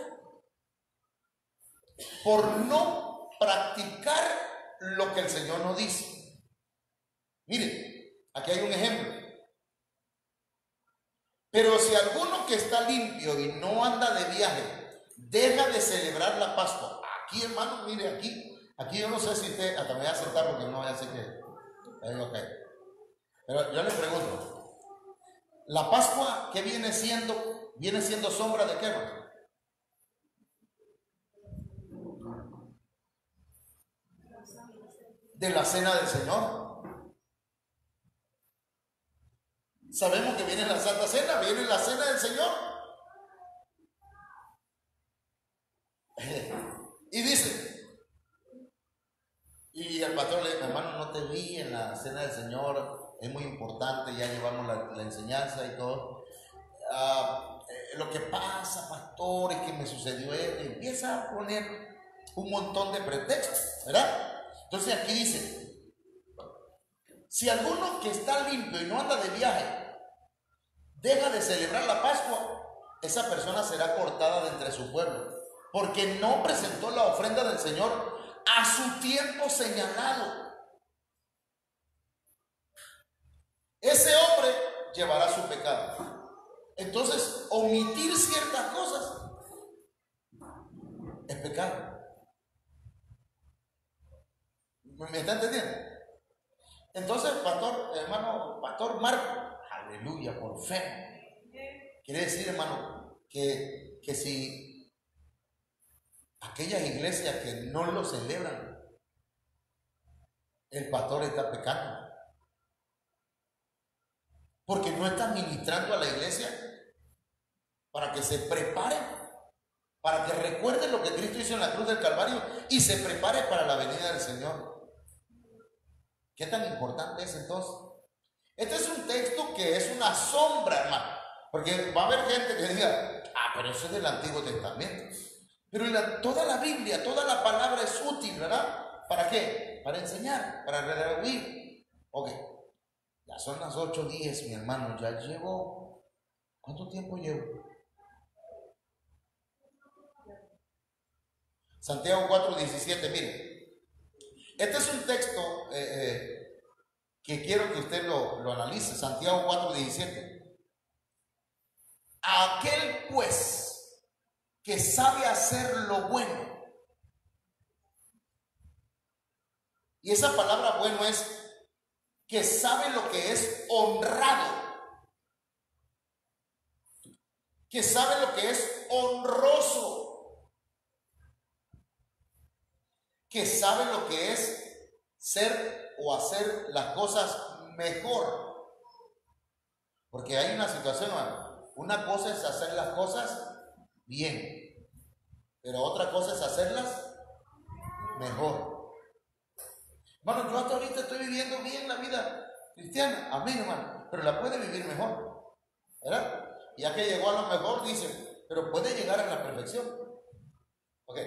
por no practicar lo que el Señor nos dice. Miren, aquí hay un ejemplo. Pero si alguno que está limpio y no anda de viaje deja de celebrar la Pascua, aquí, hermano, mire, aquí yo no sé si usted, hasta me voy a sentar porque no voy a hacer que, okay. Pero yo le pregunto, ¿la Pascua qué viene siendo? ¿Viene siendo sombra de qué, hermano? De la cena del Señor. Sabemos que viene la Santa Cena, viene la cena del Señor. Y dice, y el pastor le dice, hermano, no te vi en la cena del Señor, es muy importante, ya llevamos la enseñanza y todo. Lo que pasa, pastor, es que me sucedió esto, y empieza a poner un montón de pretextos, ¿verdad? Entonces aquí dice, si alguno que está limpio y no anda de viaje deja de celebrar la Pascua, esa persona será cortada de entre su pueblo, porque no presentó la ofrenda del Señor a su tiempo señalado. Ese hombre llevará su pecado. Entonces, omitir ciertas cosas es pecado. ¿Me está entendiendo? Entonces, pastor Marco, aleluya, por fe. Quiere decir, hermano, que si aquellas iglesias que no lo celebran, el pastor está pecando. Porque no está ministrando a la iglesia para que se prepare, para que recuerde lo que Cristo hizo en la cruz del Calvario y se prepare para la venida del Señor. ¿Qué tan importante es entonces? Este es un texto que es una sombra, hermano, porque va a haber gente que diga, pero eso es del Antiguo Testamento. Pero toda la Biblia, toda la palabra es útil, ¿verdad? ¿Para qué? Para enseñar, para redarguir. Ok, ya son las 8:10, mi hermano, ya llevo, ¿cuánto tiempo llevo? Santiago 4:17, mire. Este es un texto que quiero que usted lo analice. Santiago 4:17. Aquel pues que sabe hacer lo bueno. Y esa palabra bueno es que sabe lo que es honrado, que sabe lo que es honroso, que sabe lo que es ser o hacer las cosas mejor. Porque hay una situación, hermano. Una cosa es hacer las cosas bien, pero otra cosa es hacerlas mejor. Hermano, yo hasta ahorita estoy viviendo bien la vida cristiana, amén, hermano, pero la puede vivir mejor, ¿verdad? Ya que llegó a lo mejor, dice, pero puede llegar a la perfección. Ok.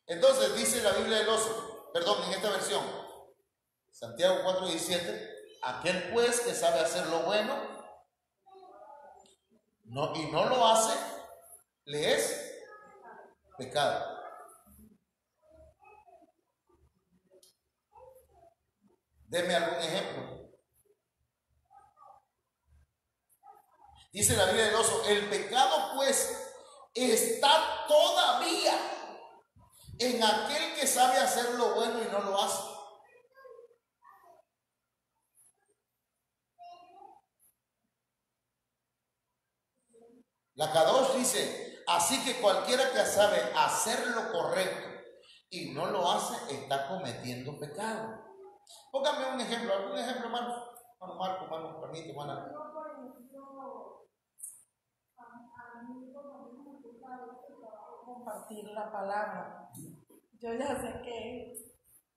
Entonces dice la Biblia del Oso, perdón, en esta versión, Santiago 4:17, aquel pues que sabe hacer lo bueno y no lo hace, le es pecado. Deme algún ejemplo. Dice la Biblia del Oso, el pecado pues está todavía en aquel que sabe hacer lo bueno y no lo hace. La Kadosh dice, así que cualquiera que sabe hacer lo correcto y no lo hace, está cometiendo pecado. Póngame un ejemplo, algún ejemplo, hermano. Hermano Marco, hermano, permite, hermana. Compartir la palabra. Yo ya sé que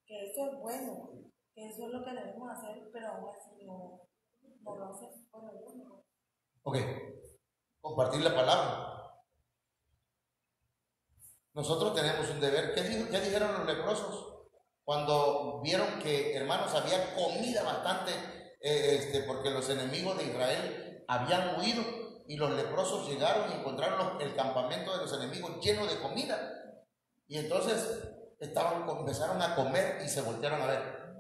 eso es bueno, que eso es lo que debemos hacer, pero aún así no lo hacemos. Bueno, yo no. Ok, compartir la palabra. nosotros tenemos un deber. ¿Qué dijeron los leprosos? Cuando vieron que, hermanos, había comida bastante, porque los enemigos de Israel habían huido y los leprosos llegaron y encontraron el campamento de los enemigos lleno de comida. Y entonces empezaron a comer y se voltearon a ver.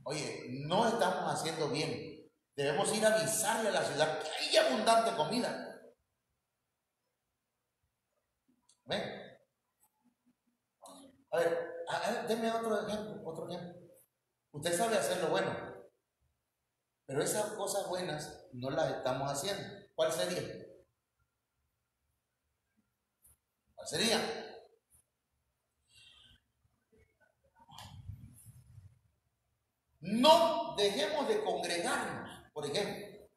Oye, no estamos haciendo bien. Debemos ir a avisarle a la ciudad que hay abundante comida. ¿Ven? A ver, denme otro ejemplo. Usted sabe hacer lo bueno, pero esas cosas buenas no las estamos haciendo. ¿Cuál sería? ¿Cuál sería? No dejemos de congregarnos, por ejemplo.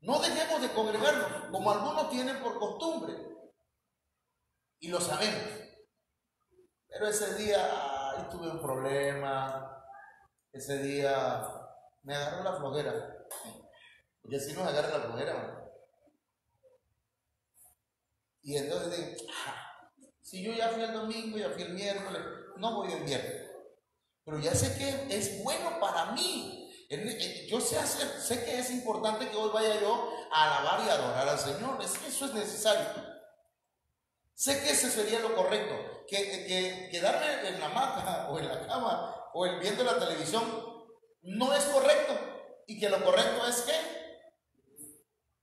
No dejemos de congregarnos, como algunos tienen por costumbre. Y lo sabemos. Pero ese día tuve un problema. Ese día me agarró la flojera. Porque si nos agarra la flojera, ¿no? Y entonces digo, si yo ya fui el domingo, ya fui el miércoles, no voy el viernes. Pero ya sé que es bueno para mí. Yo sé que es importante que hoy vaya yo a alabar y adorar al Señor. Eso es necesario. Sé que ese sería lo correcto. Que quedarme en la hamaca o en la cama o viendo la televisión no es correcto. Y que lo correcto es que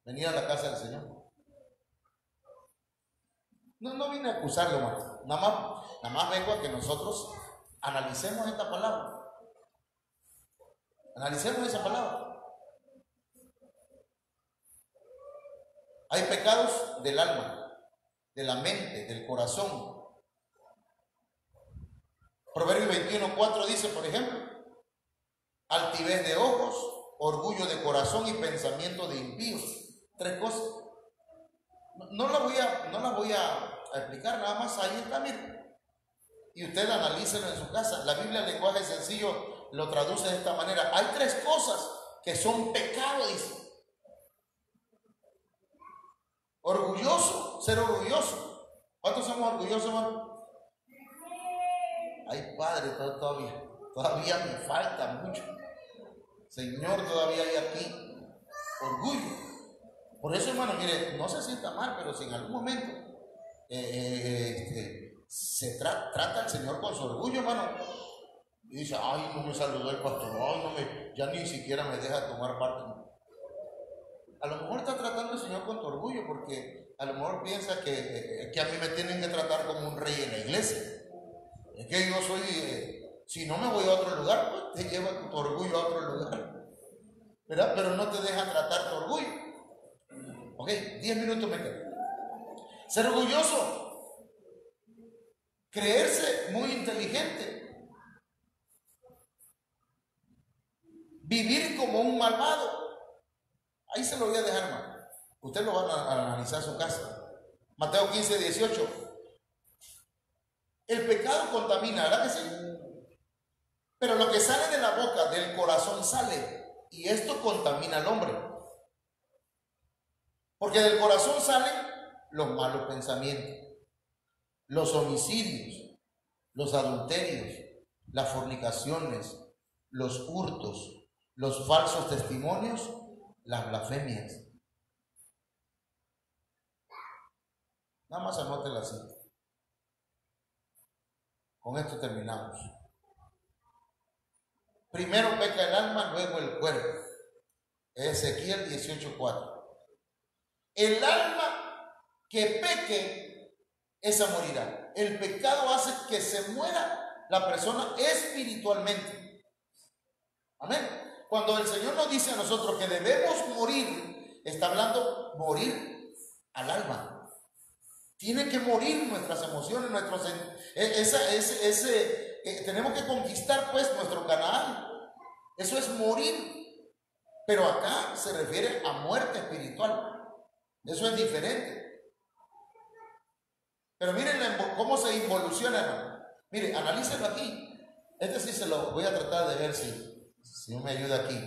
venir a la casa del Señor. No vine a acusarlo más. Nada más vengo a que nosotros analicemos esta palabra. Analicemos esa palabra. Hay pecados del alma, de la mente, del corazón. Proverbios 21:4 dice, por ejemplo, altivez de ojos, orgullo de corazón y pensamiento de impíos. 3 cosas. No las voy a explicar, nada más ahí está, mire. Y usted analícelo en su casa. La Biblia en lenguaje sencillo lo traduce de esta manera. Hay 3 cosas que son pecado, dice. Orgulloso, ser orgulloso. ¿Cuántos somos orgullosos, hermano? Ay, Padre, todavía me falta mucho. Señor, todavía hay aquí orgullo. Por eso, hermano, mire, no se sienta mal, pero si en algún momento se trata el Señor con su orgullo, hermano, y dice, ay, no me saludó el pastor, ay, ya ni siquiera me deja tomar parte. A lo mejor está tratando el Señor con tu orgullo, porque a lo mejor piensa que a mí me tienen que tratar como un rey en la iglesia. Es que yo soy, si no me voy a otro lugar, pues te lleva tu orgullo a otro lugar, ¿verdad? Pero no te deja tratar tu orgullo. Ok, 10 minutos me quedan. Ser orgulloso, creerse muy inteligente, vivir como un malvado. Ahí se lo voy a dejar, hermano. Usted lo va a analizar en su casa. Mateo 15:18. El pecado contamina, ¿verdad que sí? Pero lo que sale de la boca, del corazón sale, y esto contamina al hombre. Porque del corazón salen los malos pensamientos, los homicidios, los adulterios, las fornicaciones, los hurtos, los falsos testimonios, las blasfemias. Nada más anótela así. Con esto terminamos. Primero peca el alma, luego el cuerpo. Ezequiel 18:4. El alma que peque, esa morirá. El pecado hace que se muera la persona espiritualmente. Amén. Cuando el Señor nos dice a nosotros que debemos morir, está hablando morir al alma. Tiene que morir nuestras emociones, tenemos que conquistar pues nuestro Canaán. Eso es morir. Pero acá se refiere a muerte espiritual. Eso es diferente. Pero miren cómo se involuciona, hermano. Mire, analícenlo aquí. Este sí se lo voy a tratar de ver si me ayuda aquí.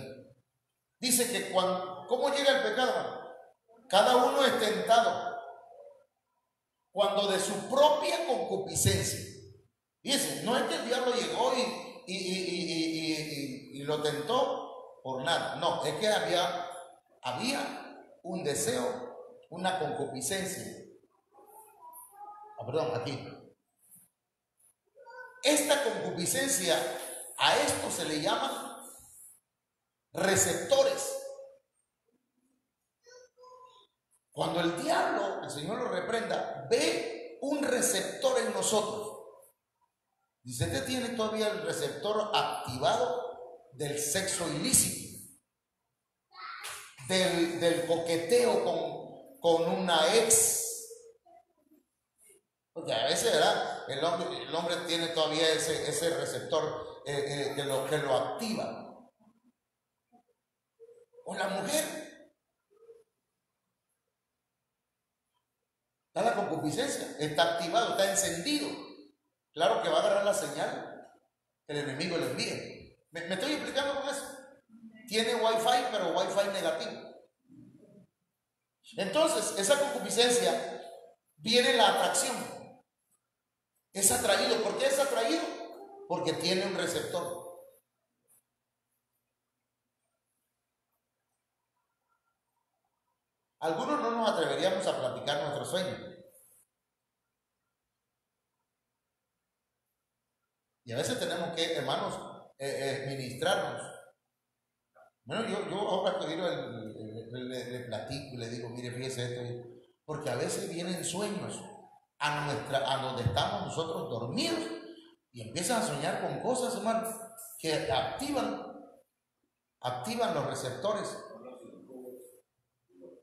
Dice que ¿cómo llega el pecado, hermano? Cada uno es tentado cuando de su propia concupiscencia. Fíjense, no es que el diablo llegó y lo tentó por nada. No, es que había un deseo, una concupiscencia. Perdón, aquí. Esta concupiscencia, a esto se le llaman receptores. Cuando el diablo, el Señor lo reprenda, ve un receptor en nosotros. Dice, este tiene todavía el receptor activado del sexo ilícito, del coqueteo con una ex. Porque a veces, ¿verdad? El hombre tiene todavía ese receptor que lo activa. O la mujer. Está la concupiscencia, está activado, está encendido. Claro que va a agarrar la señal que el enemigo le envíe. ¿Me estoy explicando con eso? Tiene wifi, pero wifi negativo. Entonces, esa concupiscencia viene la atracción. Es atraído. ¿Por qué es atraído? Porque tiene un receptor. Algunos no nos atreveríamos a platicar nuestros sueños. Y a veces tenemos que, hermanos, ministrarnos. Bueno, yo ahora que le platico y le digo, mire, fíjese esto, porque a veces vienen sueños a donde estamos nosotros dormidos y empiezan a soñar con cosas, hermanos, que activan los receptores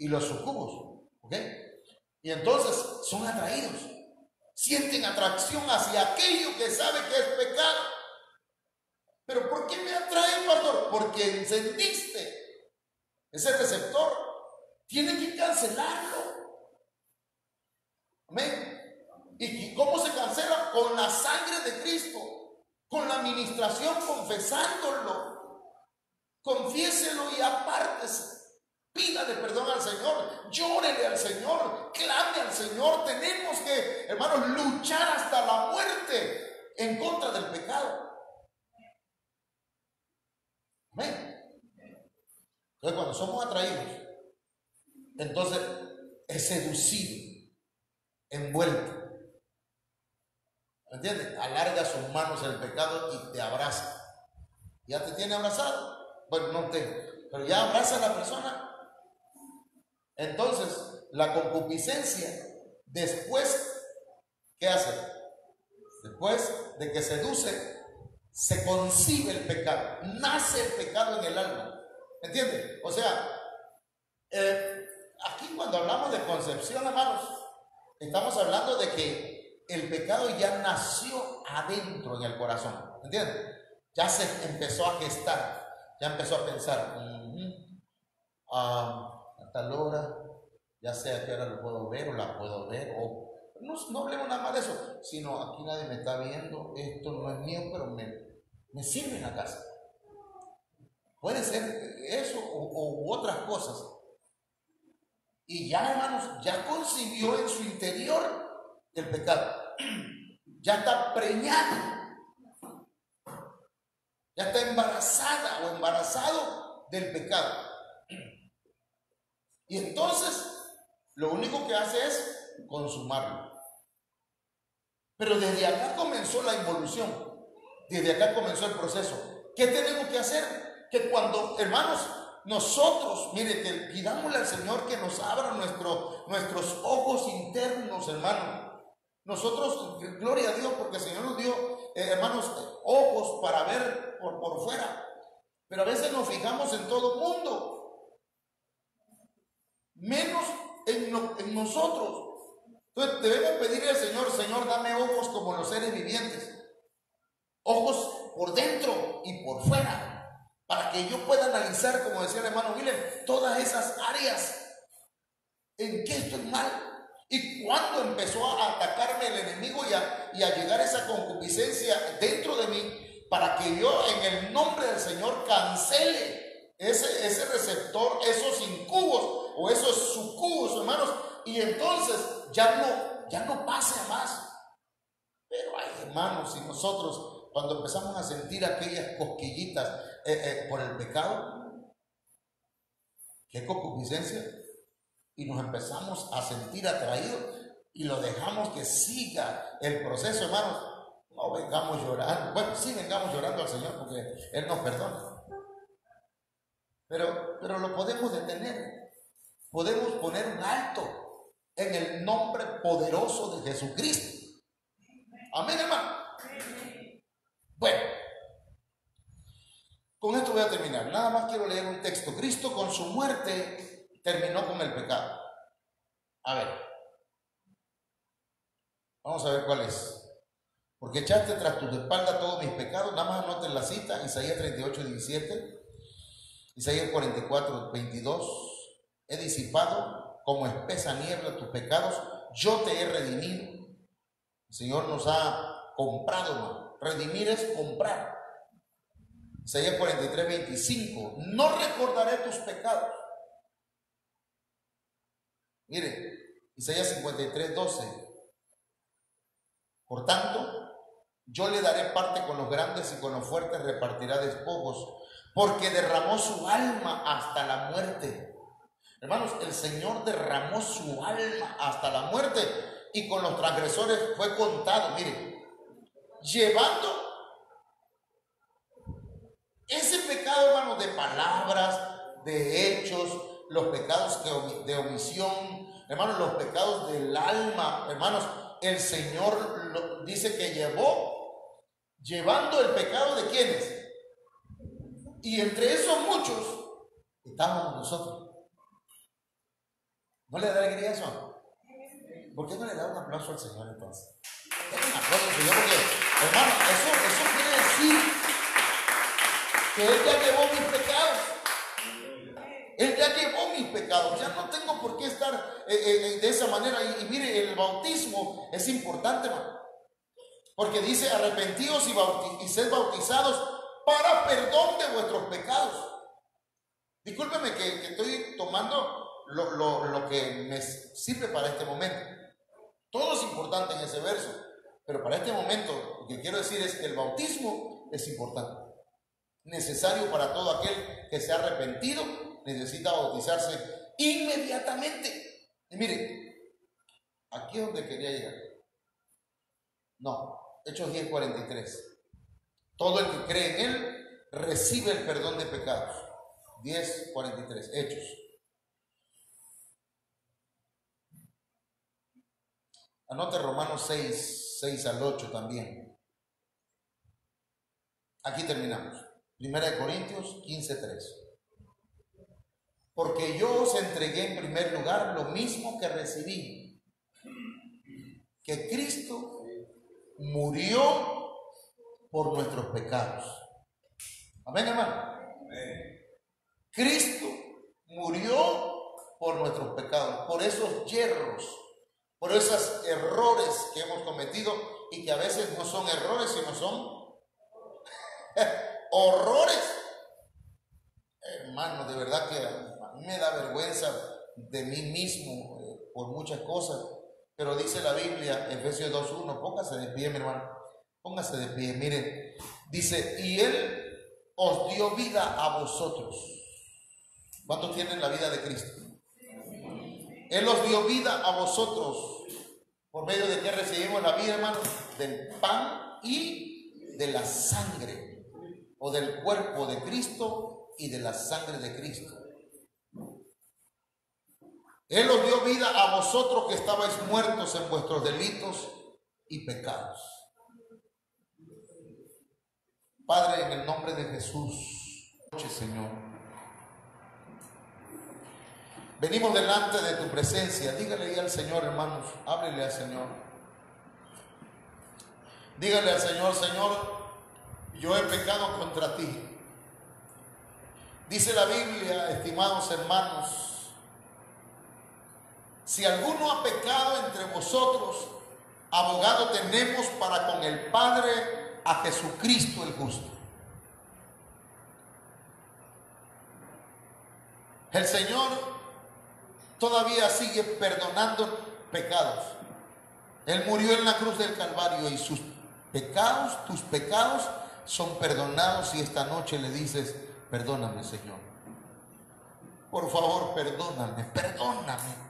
y los sucubos, ¿ok? Y entonces son atraídos, sienten atracción hacia aquello que sabe que es pecado. ¿Pero por qué me atrae, pastor? Porque encendiste ese receptor. Tiene que cancelarlo. Amén. ¿Y cómo se cancela? Con la sangre de Cristo, con la administración, confesándolo. Confiéselo y apártese. Pídale perdón al Señor, llórele al Señor, clame al Señor. Tenemos que, hermanos, luchar hasta la muerte en contra del pecado. Amén. Entonces, cuando somos atraídos, entonces es seducido, envuelto. ¿Me entiendes? Alarga sus manos el pecado y te abraza. ¿Ya te tiene abrazado? Bueno, no pero ya abraza a la persona. Entonces, la concupiscencia, después, ¿qué hace? Después de que seduce, se concibe el pecado, nace el pecado en el alma. ¿Entiendes? O sea, aquí cuando hablamos de concepción, hermanos, estamos hablando de que el pecado ya nació adentro en el corazón. ¿Entiendes? Ya se empezó a gestar, ya empezó a pensar, a tal hora, ya sé a qué hora lo puedo ver o la puedo ver, o no hablemos nada más de eso, sino aquí nadie me está viendo, esto no es mío, pero me sirve en la casa. Puede ser eso u otras cosas. Y ya, hermanos, ya concibió en su interior el pecado. Ya está preñada. Ya está embarazada o embarazado del pecado. Y entonces, lo único que hace es consumarlo. Pero desde acá comenzó la involución. Desde acá comenzó el proceso. ¿Qué tenemos que hacer? Que cuando, hermanos, nosotros, mire, que pidámosle al Señor que nos abra nuestros ojos internos, hermanos. Nosotros, gloria a Dios, porque el Señor nos dio, hermanos, ojos para ver por fuera. Pero a veces nos fijamos en todo el mundo, menos en nosotros. Entonces debemos pedirle al Señor, Señor, dame ojos como los seres vivientes. Ojos por dentro y por fuera. Para que yo pueda analizar, como decía el hermano Willem, todas esas áreas en que estoy mal. Y cuando empezó a atacarme el enemigo y a llegar esa concupiscencia dentro de mí, para que yo en el nombre del Señor cancele ese receptor, esos incubos o esos sucubos, hermanos, y entonces ya ya no pase más. Pero ay, hermanos, si nosotros cuando empezamos a sentir aquellas cosquillitas por el pecado, qué concupiscencia, y nos empezamos a sentir atraídos y lo dejamos que siga el proceso, hermanos, no vengamos llorando. Bueno, sí vengamos llorando al Señor porque Él nos perdona, pero lo podemos detener, podemos poner un alto en el nombre poderoso de Jesucristo. Amén, hermano. Bueno, con esto voy a terminar. Nada más quiero leer un texto. Cristo con su muerte terminó con el pecado. A ver, vamos a ver cuál es. Porque echaste tras tu espalda todos mis pecados. Nada más anoten la cita. Isaías 38, 17. Isaías 44, 22. He disipado como espesa niebla tus pecados. Yo te he redimido. El Señor nos ha comprado, ¿no? Redimir es comprar. Isaías 43, 25. No recordaré tus pecados. Mire, Isaías 53, 12. Por tanto, yo le daré parte con los grandes y con los fuertes repartirá despojos, porque derramó su alma hasta la muerte. Hermanos, el Señor derramó su alma hasta la muerte y con los transgresores fue contado. Mire, llevando ese pecado, hermanos, de palabras, de hechos, los pecados de omisión, hermanos, los pecados del alma, hermanos, el Señor dice que llevando el pecado de quienes, y entre esos muchos estábamos nosotros. ¿No le da alegría eso? ¿Por qué no le da un aplauso al Señor entonces? Es un aplauso al Señor porque, hermano, eso quiere decir que Él ya llevó mis pecados. Él ya llevó mis pecados. Ya no tengo por qué estar de esa manera. Y mire, el bautismo es importante, hermano. Porque dice, arrepentíos y sed bautizados para perdón de vuestros pecados. Discúlpeme que estoy tomando lo que me sirve para este momento. Todo es importante en ese verso, pero para este momento lo que quiero decir es que el bautismo es importante, necesario para todo aquel que se ha arrepentido, necesita bautizarse inmediatamente. Y mire, aquí es donde quería llegar. No, Hechos 10:43. Todo el que cree en Él recibe el perdón de pecados. 10:43, Hechos. Anote Romanos 6 al 8 también. Aquí terminamos. 1 Corintios 15:3. Porque yo os entregué en primer lugar lo mismo que recibí, que Cristo murió por nuestros pecados. Amén, hermano. Amén. Cristo murió por nuestros pecados, por esos yerros, por esos errores que hemos cometido y que a veces no son errores, sino son horrores. Hermano, de verdad que a mí me da vergüenza de mí mismo por muchas cosas, pero dice la Biblia, Efesios 2:1, póngase de pie, mi hermano, póngase de pie, miren, dice, y Él os dio vida a vosotros. ¿Cuántos tienen la vida de Cristo? Él os dio vida a vosotros. ¿Por medio de qué recibimos la vida, hermano? Del pan y de la sangre, o del cuerpo de Cristo y de la sangre de Cristo. Él os dio vida a vosotros que estabais muertos en vuestros delitos y pecados. Padre, en el nombre de Jesús, Señor, venimos delante de tu presencia. Dígale al Señor, hermanos, háblele al Señor. Dígale al Señor, Señor, yo he pecado contra ti. Dice la Biblia, estimados hermanos, si alguno ha pecado entre vosotros, abogado tenemos para con el Padre a Jesucristo el justo. El Señor todavía sigue perdonando pecados. Él murió en la cruz del Calvario y sus pecados, tus pecados son perdonados. Y esta noche le dices: perdóname, Señor. Por favor, perdóname, perdóname.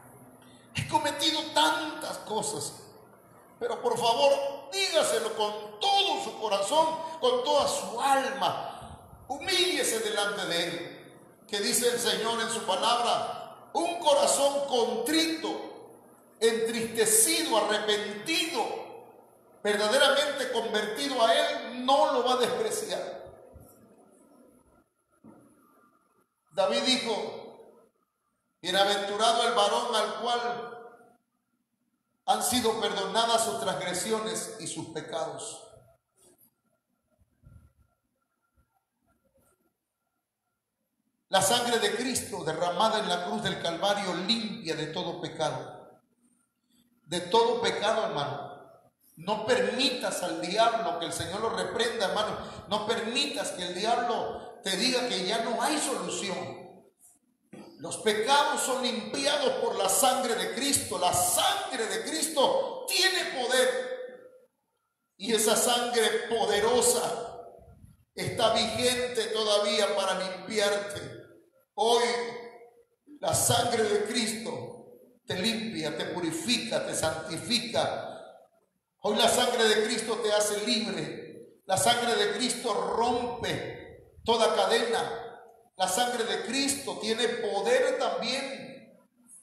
He cometido tantas cosas, pero por favor, dígaselo con todo su corazón, con toda su alma. Humíllese delante de Él. Que dice el Señor en su palabra: un corazón contrito, entristecido, arrepentido, verdaderamente convertido a Él, no lo va a despreciar. David dijo: bienaventurado el varón al cual han sido perdonadas sus transgresiones y sus pecados. La sangre de Cristo derramada en la cruz del Calvario limpia de todo pecado. De todo pecado, hermano. No permitas al diablo, que el Señor lo reprenda, hermano. No permitas que el diablo te diga que ya no hay solución. Los pecados son limpiados por la sangre de Cristo. La sangre de Cristo tiene poder. Y esa sangre poderosa está vigente todavía para limpiarte. Hoy la sangre de Cristo te limpia, te purifica, te santifica. Hoy la sangre de Cristo te hace libre. La sangre de Cristo rompe toda cadena. La sangre de Cristo tiene poder también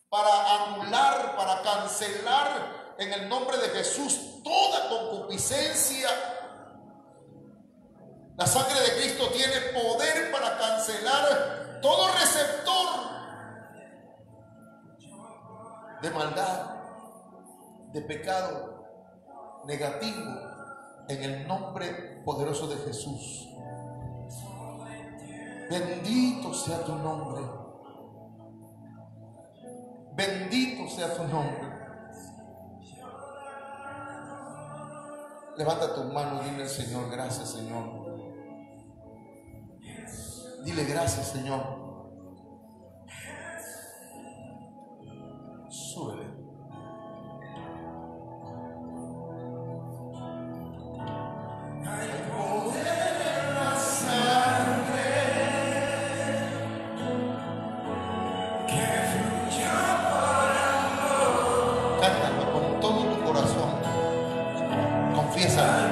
para anular, para cancelar en el nombre de Jesús toda concupiscencia. La sangre de Cristo tiene poder para cancelar todo receptor de maldad, de pecado negativo, en el nombre poderoso de Jesús. Bendito sea tu nombre. Bendito sea tu nombre. Levanta tu mano y dile al Señor: gracias, Señor. Dile: gracias, Señor. Súbele. Cántalo con todo tu corazón. Confiesa.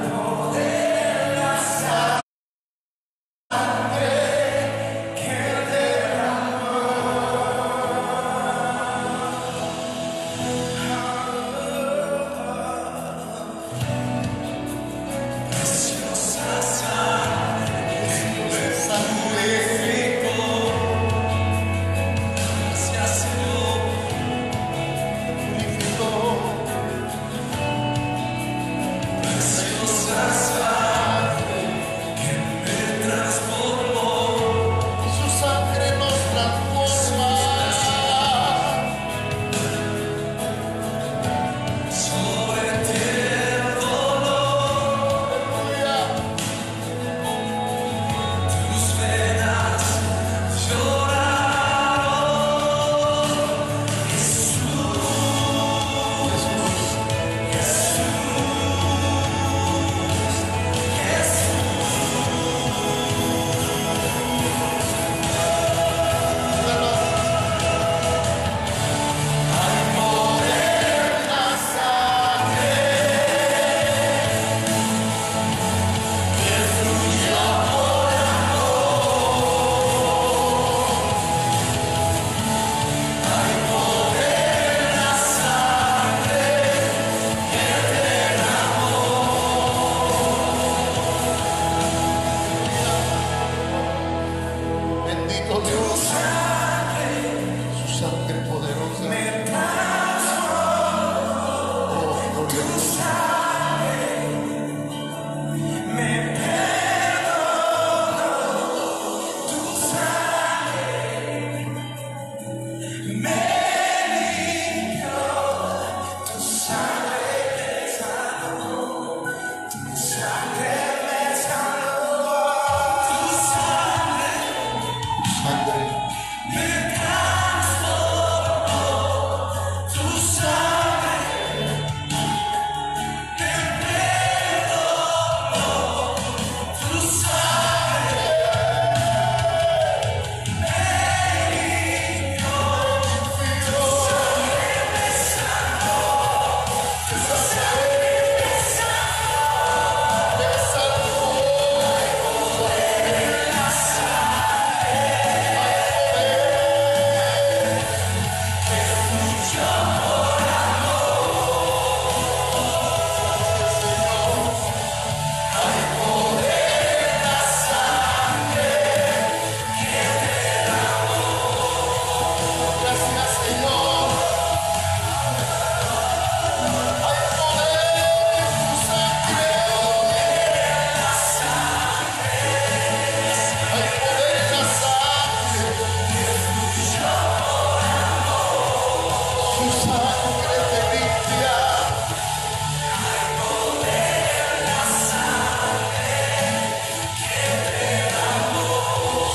sangre te limpia.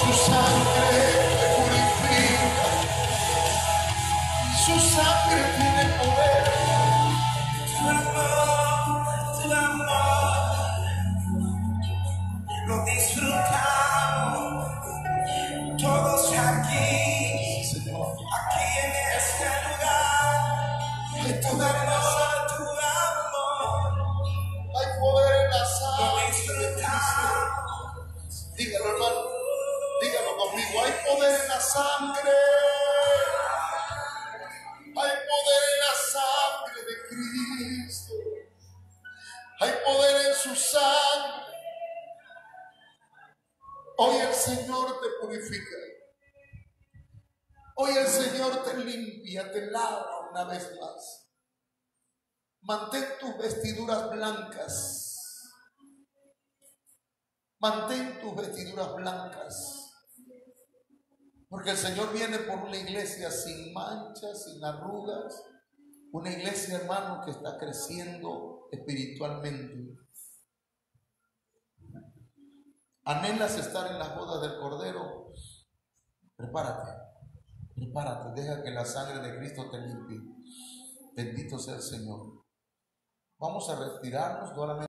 Su sangre te purifica. Su sangre tiene poder. Tu amor, lo disfrutamos todos aquí, Señor, aquí en este lugar. hay Tu poder en la amor, sangre. tu amor, Hay poder en la lo sangre. disfrutamos. Dígalo, hermano. Dígalo conmigo. Hay poder en la sangre. Hay poder en la sangre de Cristo. Hay poder en su sangre. Hoy el Señor te purifica. Hoy el Señor te limpia, te lava una vez más. Mantén tus vestiduras blancas. Mantén tus vestiduras blancas. Porque el Señor viene por una iglesia sin manchas, sin arrugas. Una iglesia, hermano, que está creciendo espiritualmente. ¿Anhelas estar en las bodas del Cordero? Prepárate, prepárate, deja que la sangre de Cristo te limpie. Bendito sea el Señor. Vamos a retirarnos.